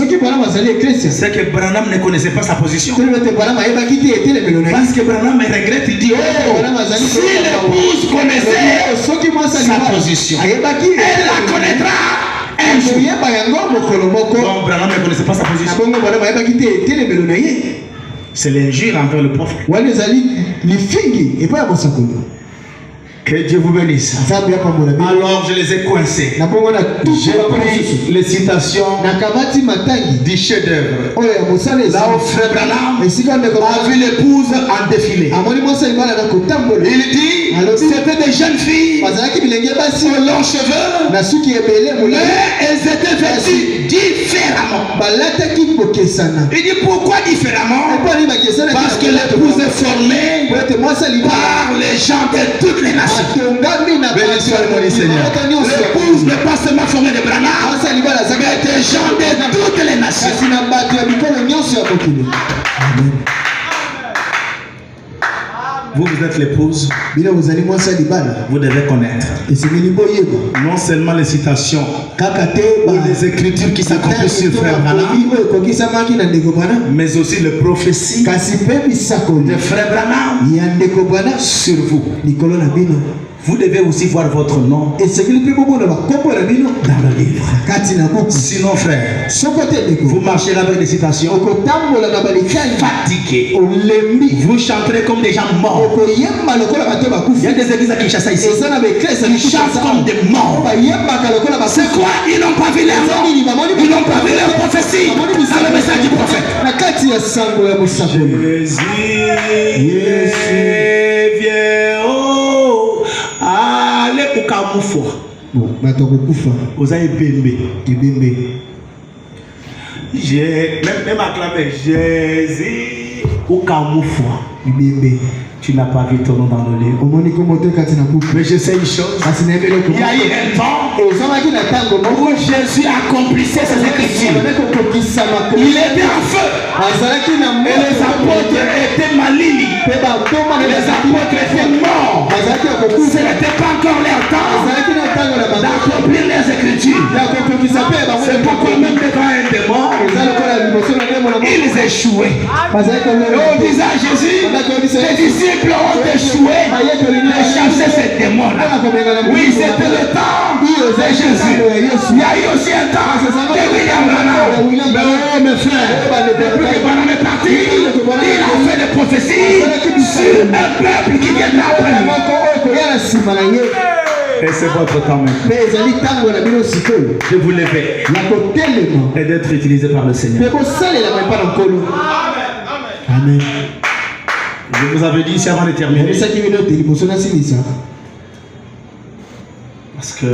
Speaker 3: c'est que Branham ne connaissait pas sa position. Parce que Branham regrette, il dit: oh, si l'épouse connaissait sa position, elle la connaîtra un jour. Donc Branham ne connaissait pas sa position. C'est l'injure envers le prophète. Que Dieu vous bénisse. Alors je les ai coincés. J'ai pris les citations du chef-d'œuvre. Là où frère Branham a vu l'épouse en défilé. Il dit: c'était des jeunes filles aux longs cheveux, mais elles étaient vêtues différemment. Il dit: pourquoi différemment? Parce que l'épouse est formée par les gens de toutes les nations. Béni soit le Seigneur. L'épouse n'est pas seulement formée de Branham, mais des gens de toutes les nations. Vous êtes l'épouse. Vous devez connaître non seulement les citations ou les écritures qui s'accomplissent sur frère Branham, mais aussi les prophéties de frère Branham sur vous. Vous devez aussi voir votre nom dans le livre. Sinon, frère, vous marcherez avec des citations fatigués. Vous chanterez comme des gens morts. Il y a des églises à Kinshasa ici. Ils chantent comme des morts. C'est quoi? Ils n'ont pas vu leur nom. Ils n'ont pas vu leur prophétie dans le message du prophète. Jésus vient. Allez au Kamoufo. Vous avez bébé. J'ai même acclamé Jésus au Kamoufo. Tu n'as pas vu ton nom dans le livre. Mais je sais une chose. Il y a eu un temps où Jésus accomplissait ses écritures. Il était en feu. Et les apôtres étaient malignes. Les apôtres étaient morts. Ce n'était pas encore leur temps d'accomplir les écritures. C'est pourquoi même devant un démon, ils échouaient. Et on disait à Jésus: les disciples ont échoué de chasser ces démons-là. Oui, c'était le temps de Jésus. Il y a eu aussi un temps de William Branham. Mais oh mes frères, depuis que Branham est parti, il a fait des prophéties sur un peuple qui vient d'après. Et c'est votre temps maintenant de vous lever et d'être utilisé par le Seigneur. Amen. Je vous avais dit ici avant de terminer. Parce que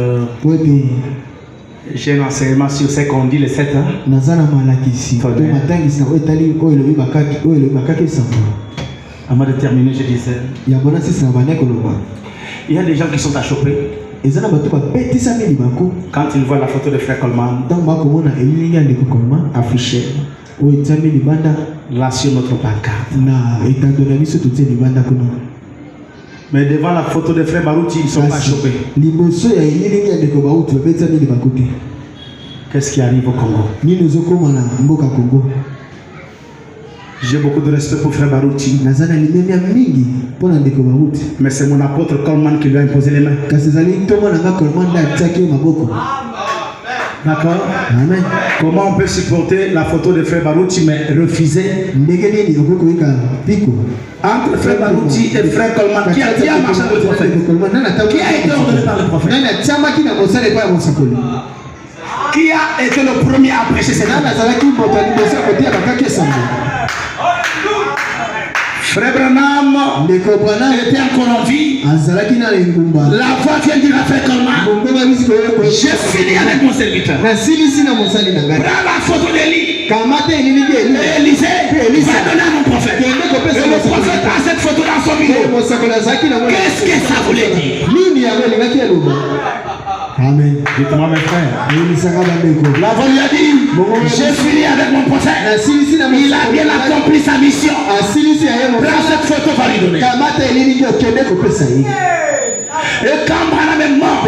Speaker 3: j'ai un enseignement sur ce qu'on dit les 7 ans. Avant de terminer, je disais, il y a des gens qui sont achoppés quand ils voient la photo de frère Coleman affichée là sur notre pancarte. Mais devant la photo de frère Barouti, ils ne sont pas choqués. Qu'est-ce qui arrive au Congo? J'ai beaucoup de respect pour frère Barouti. Mais c'est mon apôtre Coleman qui lui a imposé les mains. D'accord? Amen. Comment on peut supporter la photo de frère Barouti mais refuser entre frère Barouti et frère Coleman qui a marché avec le prophète? Qui a été ordonné par le prophète? Qui Qui a été le premier à prêcher cette année? Frère Branham était encore en vie. La voix vient du Raphaël Coleman. J'ai fini avec mon serviteur. Prends la photo d'Élie. Élisée va donner à mon prophète. Et le prophète a cette photo dans son bureau. Qu'est-ce que ça voulait dire?
Speaker 1: Amen.
Speaker 3: Dites-moi mes frères. La voix lui a dit, j'ai fini avec mon prophète. Il a bien accompli sa mission. Prends cette photo, va lui donner. Et quand Branham est mort,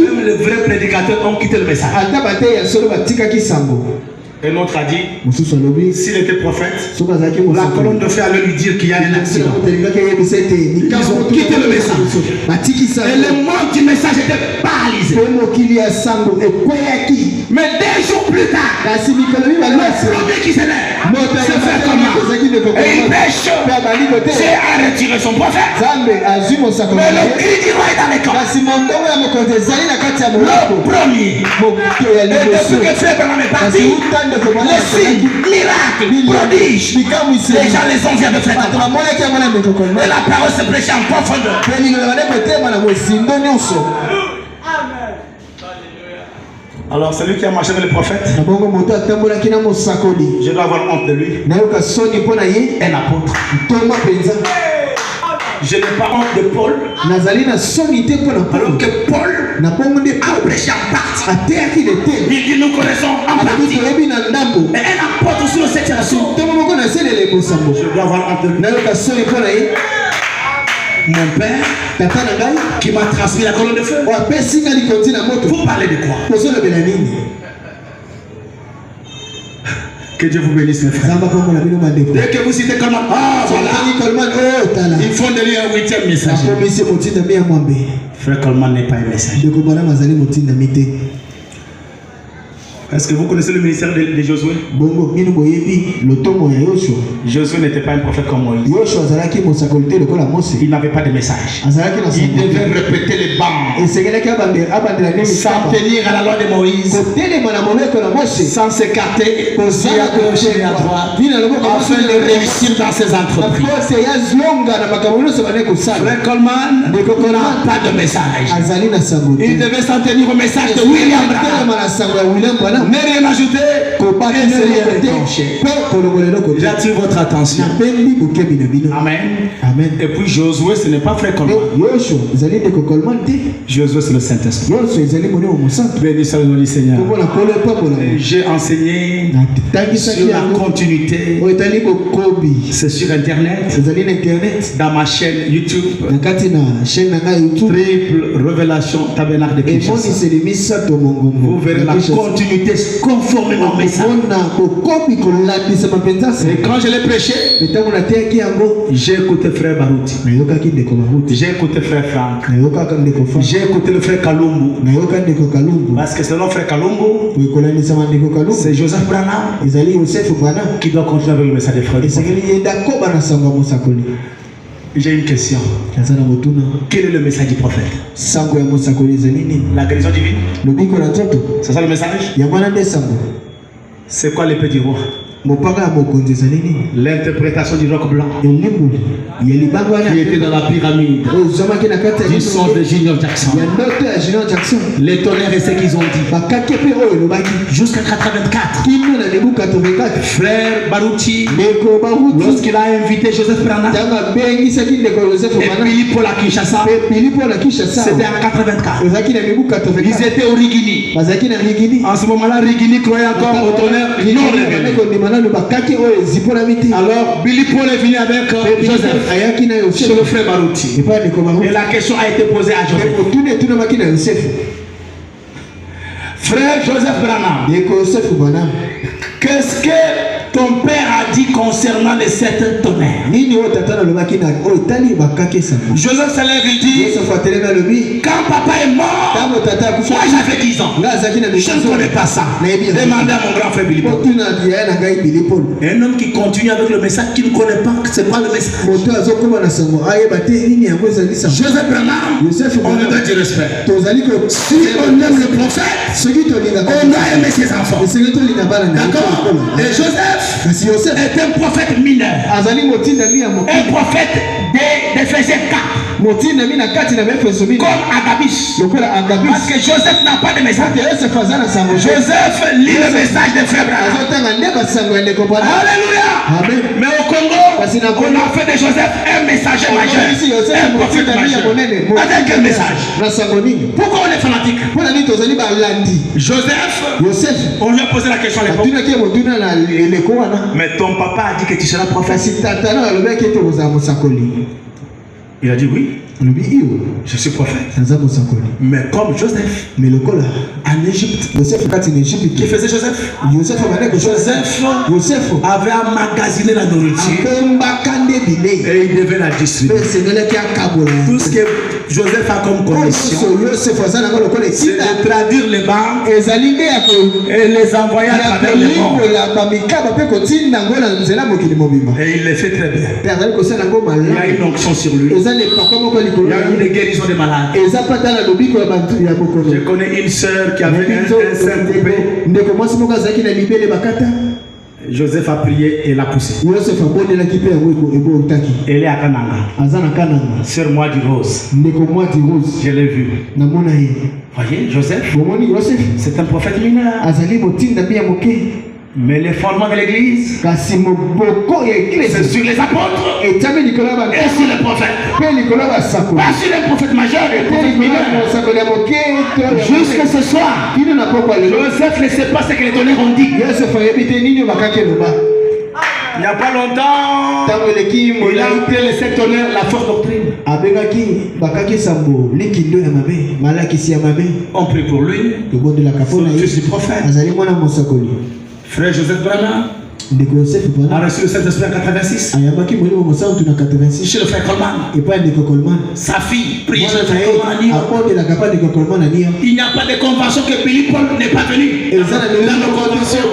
Speaker 3: même les vrais prédicateurs ont quitté le message. Et l'autre a dit, s'il était prophète, la colonne de feu allait lui dire qu'il y a un accident. Ils ont quitté le message. Et le monde du message était paralysé. Mais 2 jours plus tard, le premier qui s'élève se fait comment? Et il pêche. C'est à retirer son prophète. Mais le cri du roi est dans les camps. Le premier. Et depuis que Frère Branham est parti, les signes, miracles, prodiges, les gens les ont vient de faire entendre. Et la parole se prêche en profondeur. Alors celui qui a marché avec le prophète, je dois avoir honte de lui. Un apôtre. Je n'ai pas honte de Paul. Alors que Paul a prêché en partie. Il dit nous connaissons en partie. Et un apôtre aussi le 7e jour. Je dois avoir honte de lui. Mon père qui m'a transmis la colonne de feu. Vous parlez de quoi? Que Dieu vous bénisse mes frères. Dès que vous citez Coleman, voilà, il faut donner un 8e message. Frère Coleman n'est pas un message. Est-ce que vous connaissez le ministère de Josué? Josué n'était pas un prophète comme Moïse. Il n'avait pas de message. Il devait répéter les bancs sans tenir à la loi de Moïse, sans s'écarter à gauche et à droite, afin de réussir dans ses entreprises. Frère Coleman n'a pas de message. Il devait s'en tenir au message de William Branham. Ne rien ajouter, et c'est rien déclencher. J'attire votre attention. Amen.
Speaker 1: Amen.
Speaker 3: Et puis Josué, ce n'est pas Frère Coleman. Josué, c'est le Saint-Esprit. Béni soit le nom du Seigneur. J'ai enseigné sur la continuité. C'est sur Internet. Dans ma chaîne YouTube. Triple Révélation Tabernacle de Kinshasa. Vous verrez la continuité conformément au message. Et quand je l'ai prêché, j'ai écouté Frère Barouti, j'ai écouté Frère Franck, j'ai écouté le Frère Kalumbu. Parce que selon Frère Kalumbu, c'est Joseph Branham qui doit continuer avec le message des frères. J'ai une question. Quel est le message du prophète? La guérison divine. C'est ça le message? C'est quoi l'épée du roi? L'interprétation du roc blanc qui était dans la pyramide du son de Junior Jackson. Les tonnerres et ce qu'ils ont dit jusqu'à 84. Frère Barouti, lorsqu'il a invité Joseph Branham et Billy Paul à Kinshasa, c'était en 84. Ils étaient au Rigini. En ce moment-là, Rigini croyait encore au tonnerre non révélé. Alors Billy Paul est venu avec Joseph chez le frère Barouti. Et la question a été posée à Joseph. Frère Joseph Branham, qu'est-ce que ton père a dit concernant les 7 tonnerres? Joseph se lève et dit, quand papa est mort, moi j'avais 10 ans. Je ne connais pas ça. Demandez à mon grand frère Billy Paul. Un homme qui continue avec le message qu'il ne connaît pas, c'est pas le message. Joseph Branham, on lui doit du respect. Si on aime le prophète, on doit aimer ses enfants. D'accord? Et Joseph est un prophète mineur. Un prophète d'Éphésiens 4. Comme Agabus. Parce que Joseph n'a pas de message. Joseph lit le message de frère Branham. Alléluia. Mais au Congo, on a fait de Joseph un messager majeur. Un prophète majeur. Avec quel message? Pourquoi on est fanatique? Joseph, on lui a posé la question à l'époque. Mais ton papa a dit que tu seras prophète. Il a dit oui. Je suis prophète. Mais comme Joseph, en Égypte, qui faisait Joseph? Joseph avait emmagasiné la nourriture et il devait la distribuer. Tout ce que Joseph a comme commission, c'est de traduire les banques et les envoyer à travers le monde. Et il le fait très bien. Il y a une onction sur lui. Il y a une guérison des malades. Je connais une sœur qui avait un sein coupé. Joseph a prié et l'a poussé. Elle est à Kananga. Sœur Moi du Rose. Je l'ai vu. Voyez, Joseph, c'est un prophète mineur. Mais les fondements de l'église, c'est sur les apôtres et sur les prophètes. Pas sur les prophètes majeurs et les prophètes mineurs. Jusque ce soir, Joseph ne sait pas ce que les tonnerres ont dit. Il n'y a pas longtemps, il a appelé les 7 tonnerres la forte doctrine. On prie pour lui. Je suis prophète. Frère Joseph Branham a reçu le Saint-Esprit en 86. Chez le frère Coleman. Sa fille prie chez le frère Coleman. Il n'y a pas de convention que Billy Paul n'est pas venu. Dans nos conventions.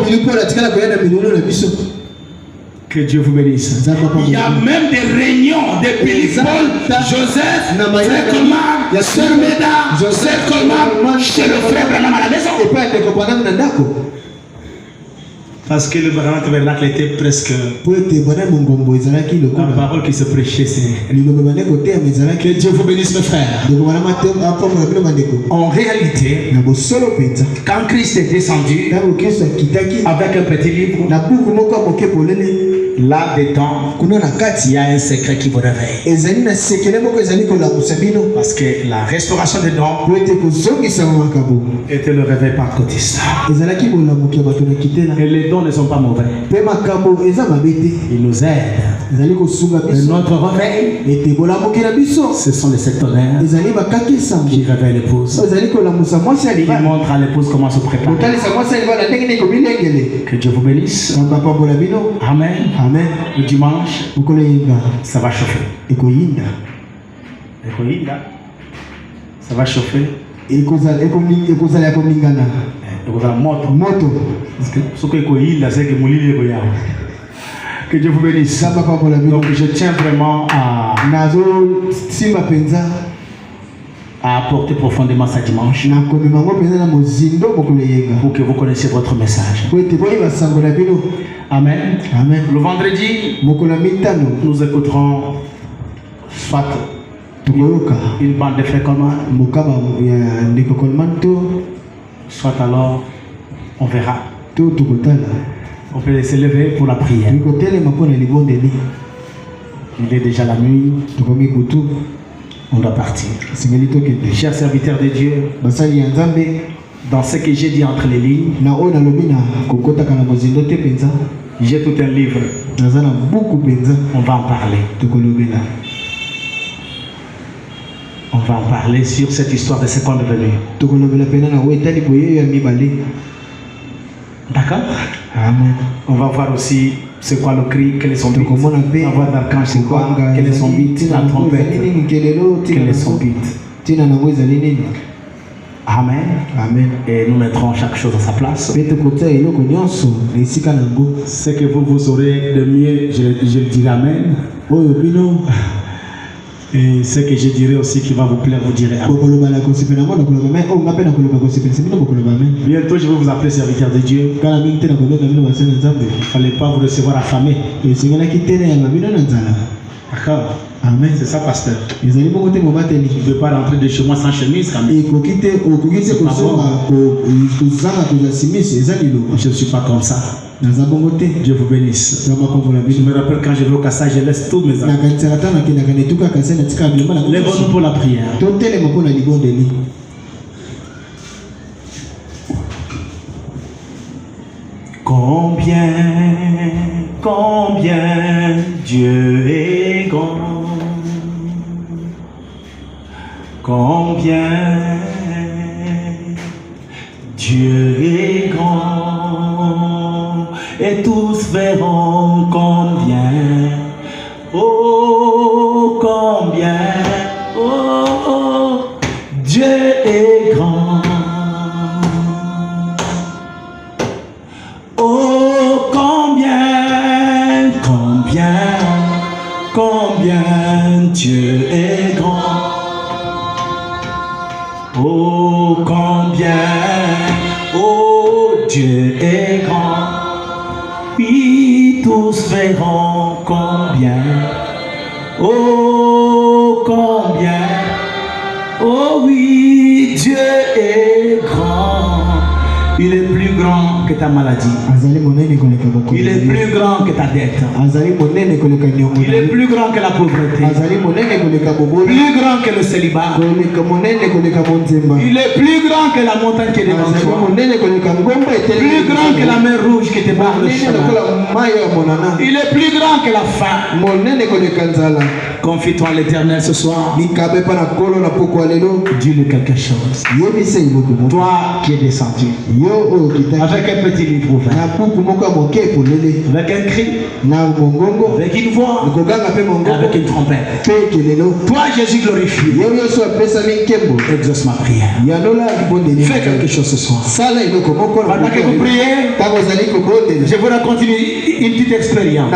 Speaker 3: Que Dieu vous bénisse. Il y a même des réunions de Billy Paul, Joseph, frère Coleman, Sœur Meda, Joseph Coleman, chez le frère Branham à la maison. Parce que le tabernacle était presque la parole qui se prêchait. Que Dieu vous bénisse mes frères. En réalité, quand Christ est descendu avec un petit livre, là-dedans, il y a un secret qui vous réveille. Parce que la restauration des dons était le réveil pentecôtiste. Et les dons ne sont pas mauvais. Ils nous aident. Et notre réveil, ce sont les 7 tonnerres qui réveillent l'épouse. Qui montrent à l'épouse comment se préparer. Que Dieu vous bénisse. Amen.
Speaker 1: Amen.
Speaker 3: Le dimanche, ça va chauffer. Ça va chauffer. Que Dieu vous bénisse. Donc je tiens vraiment à apporter profondément ça dimanche pour que vous connaissiez votre message. Amen.
Speaker 1: Amen.
Speaker 3: Le vendredi, nous écouterons soit une bande de frères Coleman, soit alors on verra. On peut se lever pour la prière. Il est déjà la nuit. On doit partir. Chers serviteurs de Dieu, dans ce que j'ai dit entre les lignes, j'ai tout un livre. On va en parler. On va en parler sur cette histoire de seconde venue. D'accord?
Speaker 2: Amen.
Speaker 3: On va voir aussi c'est quoi le cri, quel est son but. On va voir d'archange c'est quoi, quel est son but, la trompette, quel est son but. Amen. Amen. Et nous mettrons chaque chose à sa place. Ce que vous saurez de mieux, je le dirai Amen. Et ce que je dirai aussi qui va vous plaire, vous direz Amen. Bientôt, je vais vous appeler serviteur de Dieu. Il ne fallait pas vous recevoir affamé. D'accord. Amen. C'est ça, pasteur. Je ne peux pas rentrer de chez moi sans chemise quand même. Je ne suis pas comme ça. Dieu vous bénisse. Je me rappelle quand je vais au Kassa, je laisse tous mes amis. Lève-nous pour la prière. Combien Dieu est grand. Combien Dieu est grand. Et tous verront combien. Oh, combien. Oh, Dieu est grand. Oh, combien Dieu est grand. Oh, combien, oh, Dieu est grand. Oui, tous verront combien. Oh, combien. Oh oui, Dieu est grand. Il est plus grand que ta maladie. Il est plus grand que ta dette. Il est plus grand que la pauvreté. Plus grand que le célibat. Il est plus grand que la montagne qui est devant toi. Plus grand que la mer rouge qui te barre le chemin. Il est plus grand que la faim. Confie-toi à l'Éternel ce soir. Dis-lui quelque chose. Toi qui es descendu. Avec un petit livre ouvert. Avec un cri. Avec une voix. Avec une trompette. Toi Jésus glorifié. Exauce ma prière. Fais quelque chose ce soir. Pendant que vous priez, je vous raconte une petite expérience.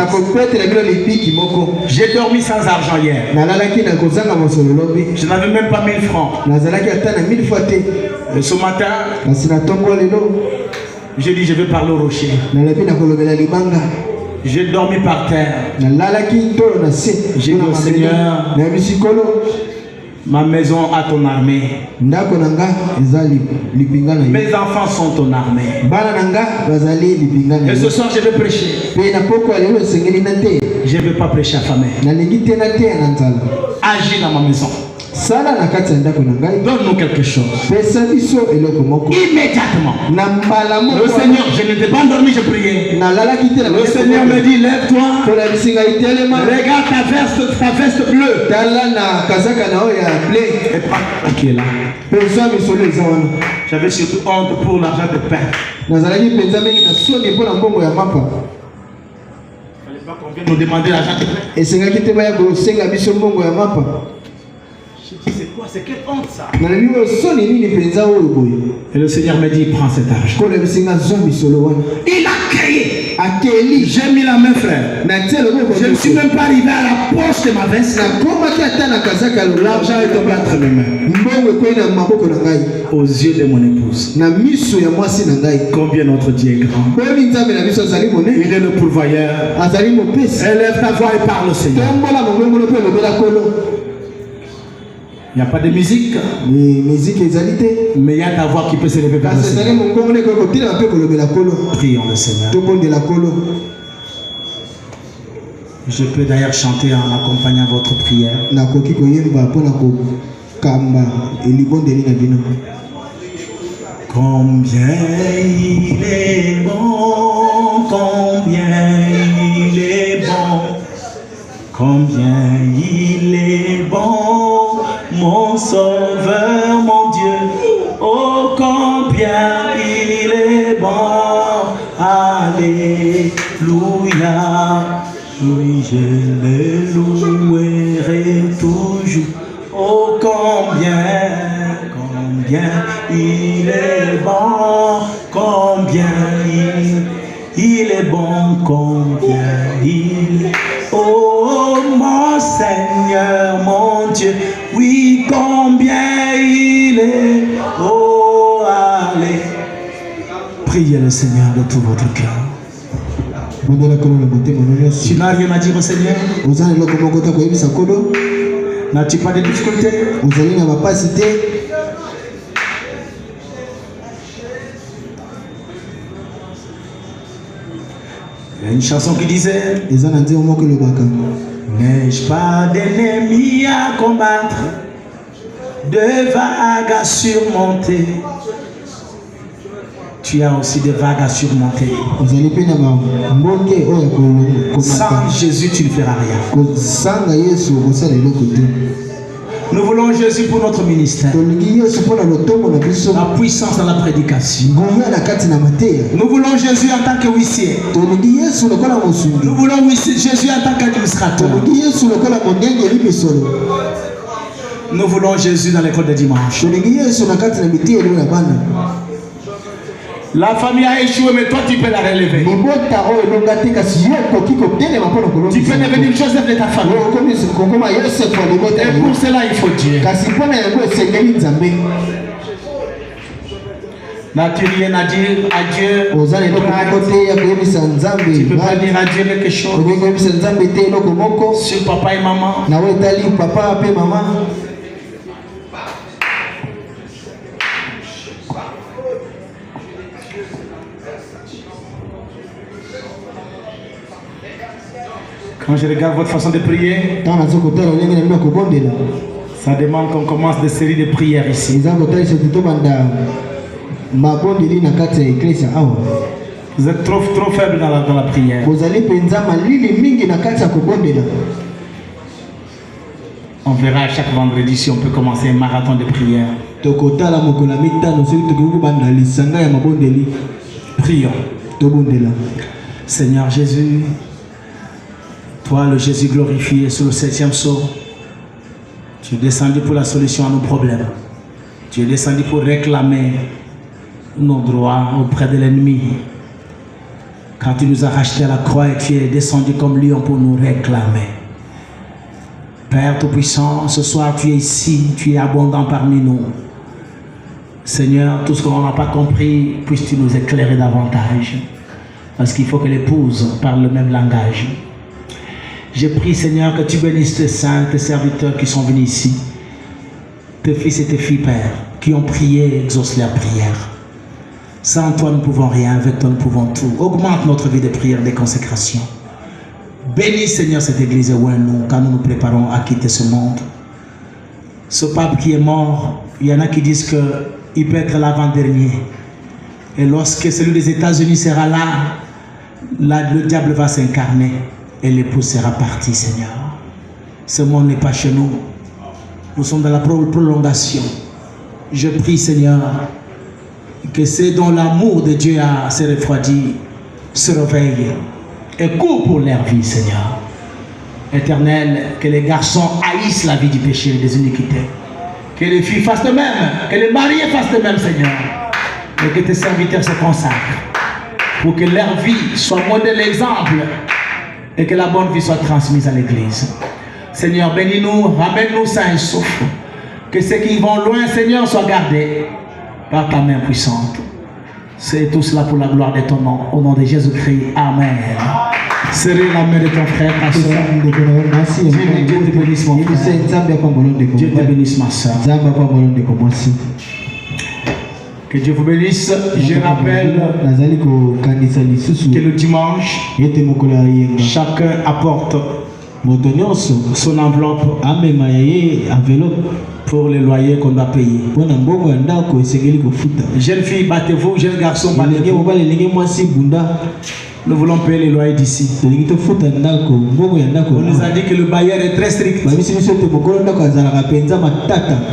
Speaker 3: J'ai dormi sans argent hier. Je n'avais même pas 1000 francs. Et ce matin, j'ai dit je vais parler au rocher. J'ai dormi par terre. J'ai dit au Seigneur, ma maison a ton armée. Mes enfants sont ton armée. Et ce soir je vais prêcher. Je ne vais pas prêcher affamé. Agis dans ma maison. Donne-nous quelque chose. Immédiatement. Le Seigneur, je n'étais pas endormi, je priais. Le Seigneur me dit, lève-toi. Regarde ta veste bleue. Et prends qui est là. J'avais surtout honte pour l'argent de pain. Il ne fallait pas qu'on vienne nous demander l'argent de pain. C'est quoi? C'est quelle honte ça? Et le Seigneur me dit, prends cet argent. Il a créé. J'ai mis la main, frère. Je ne suis même pas arrivé à la poche de ma veste. L'argent est tombé entre mes mains. Aux yeux de mon épouse. Combien notre Dieu est grand. Il est le pourvoyeur. Élève ta voix et parle au Seigneur. Il n'y a pas de musique. Mais il y a ta voix qui peut s'élever vers le Seigneur. Prions le Seigneur. Je peux d'ailleurs chanter en accompagnant votre prière. Combien il est bon, combien il est bon, combien il est bon, mon sauveur, mon Dieu. Oh, combien il est bon, Alléluia. Oui, je le louerai toujours. Oh, combien il est bon, combien il est bon, combien il est. Oh, mon Seigneur, mon Dieu, oui, combien il est. Oh, allez. Priez le Seigneur de tout votre cœur. Tu n'as rien à dire au Seigneur? N'as-tu pas de difficultés? Il y a une chanson qui disait: n'ai-je pas d'ennemis à combattre, de vagues à surmonter? Tu as aussi des vagues à surmonter. Sans Jésus, tu ne feras rien. Nous voulons Jésus pour notre ministère. La puissance dans la prédication. Nous voulons Jésus en tant que huissier. Nous voulons Jésus en tant qu'administrateur. Nous voulons Jésus dans l'école de dimanche. La famille a échoué, mais toi tu peux la relever. Tu peux devenir Joseph de ta famille. Et pour cela, il faut Dieu. N'as-tu rien à dire à Dieu? Tu peux pas dire à Dieu quelque chose sur papa et maman. Quand je regarde votre façon de prier, ça demande qu'on commence des séries de prières ici. Vous êtes trop faible dans la prière. On verra chaque vendredi si on peut commencer un marathon de prière. Prions. Seigneur Jésus, toi le Jésus glorifié sur le 7e sceau, tu es descendu pour la solution à nos problèmes. Tu es descendu pour réclamer nos droits auprès de l'ennemi. Quand tu nous as rachetés à la croix et tu es descendu comme lion pour nous réclamer. Père Tout-Puissant, ce soir tu es ici, tu es abondant parmi nous. Seigneur, tout ce qu'on n'a pas compris, puisses-tu nous éclairer davantage. Parce qu'il faut que l'épouse parle le même langage. Je prie, Seigneur, que tu bénisses tes saints, tes serviteurs qui sont venus ici. Tes fils et tes filles, Père, qui ont prié, exauce leur prière. Sans toi, nous ne pouvons rien, avec toi, nous pouvons tout. Augmente notre vie de prière, de consécration. Bénis, Seigneur, cette église où nous, quand nous nous préparons à quitter ce monde. Ce pape qui est mort, il y en a qui disent qu'il peut être l'avant-dernier. Et lorsque celui des États-Unis sera là, le diable va s'incarner et l'épouse sera partie, Seigneur. Ce monde n'est pas chez nous. Nous sommes dans la prolongation. Je prie, Seigneur, que ceux dont l'amour de Dieu s'est refroidi se réveillent et courent pour leur vie, Seigneur. Éternel, que les garçons haïssent la vie du péché et des iniquités. Que les filles fassent de même, que les mariés fassent de même, Seigneur. Et que tes serviteurs se consacrent pour que leur vie soit modèle exemple et que la bonne vie soit transmise à l'Église. Seigneur, bénis-nous, ramène-nous sains et saufs. Que ceux qui vont loin, Seigneur, soient gardés par ta main puissante. C'est tout cela pour la gloire de ton nom. Au nom de Jésus-Christ. Amen. Serrez la main de ton frère, ta soeur. Dieu te bénisse, mon frère. Dieu te bénisse, ma soeur. Que Dieu vous bénisse. Je rappelle que le dimanche, chacun apporte son enveloppe pour les loyers qu'on doit payer. Jeunes filles, battez-vous. Jeunes garçons, battez-vous. Nous voulons payer les loyers d'ici. On nous a dit que le bailleur est très strict.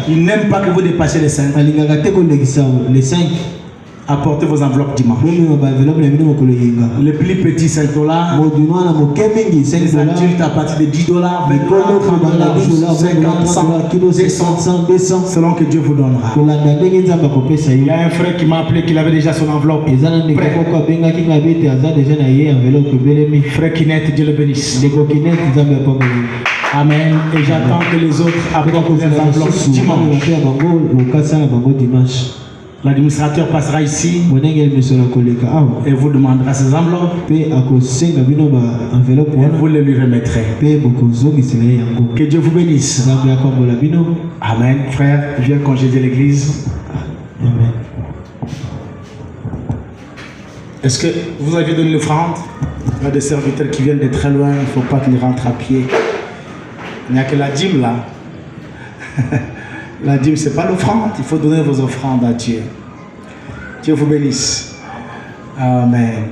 Speaker 3: Il n'aime pas que vous dépassiez les 5. Apportez vos enveloppes dimanche. Les plus petits $5. Les adultes à partir de $10, $20, $30, $50, $100, selon que Dieu vous donnera. Il y a un frère qui m'a appelé qu'il avait déjà son enveloppe. Frère Kinette, Dieu le bénisse. Amen. Et j'attends que les autres apportent leurs enveloppes dimanche. L'administrateur passera ici et vous demandera ses enveloppes et vous les lui remettrez. Que Dieu vous bénisse. Amen. Frère, viens congédier l'église.
Speaker 2: Amen.
Speaker 3: Est-ce que vous avez donné l'offrande? Il y a des serviteurs qui viennent de très loin, il ne faut pas qu'ils rentrent à pied. Il n'y a que la dîme là. La dîme, ce n'est pas l'offrande. Il faut donner vos offrandes à Dieu. Dieu vous bénisse. Amen.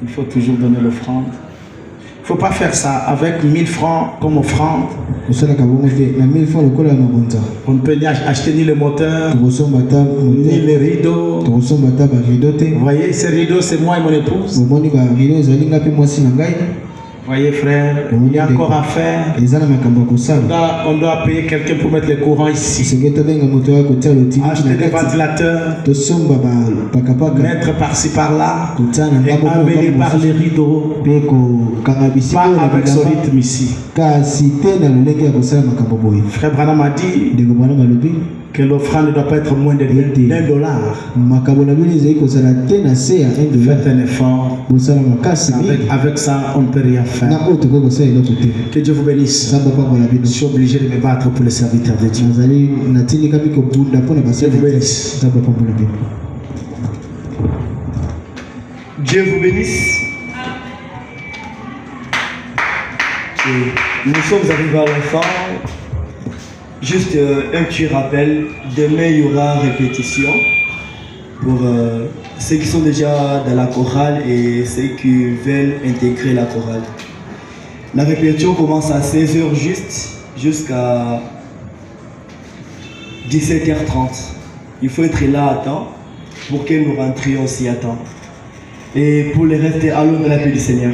Speaker 3: Il faut toujours donner l'offrande. Il ne faut pas faire ça avec 1000 francs comme offrande. On ne peut ni acheter ni le moteur, ni les rideaux. Vous voyez, ces rideaux, c'est moi et mon épouse. Voyez frère, il y a encore à faire. On doit payer quelqu'un pour mettre les courants ici. Acheter des ventilateurs, mettre par-ci par-là, et amener par les rideaux. Pas avec ce rythme ici. Frère Branham a dit que l'offrande ne doit pas être moins de $1. Faites un effort. Avec ça, on ne peut rien faire. Que Dieu vous bénisse. Je suis obligé de me battre pour les serviteurs de Dieu. Dieu vous bénisse.
Speaker 4: Dieu vous bénisse. Et nous sommes arrivés à la fin. Juste un petit rappel, demain il y aura répétition pour ceux qui sont déjà dans la chorale et ceux qui veulent intégrer la chorale. La répétition commence à 16h juste jusqu'à 17h30. Il faut être là à temps pour que nous rentrions aussi à temps. Et pour les rester, allons dans la paix du Seigneur.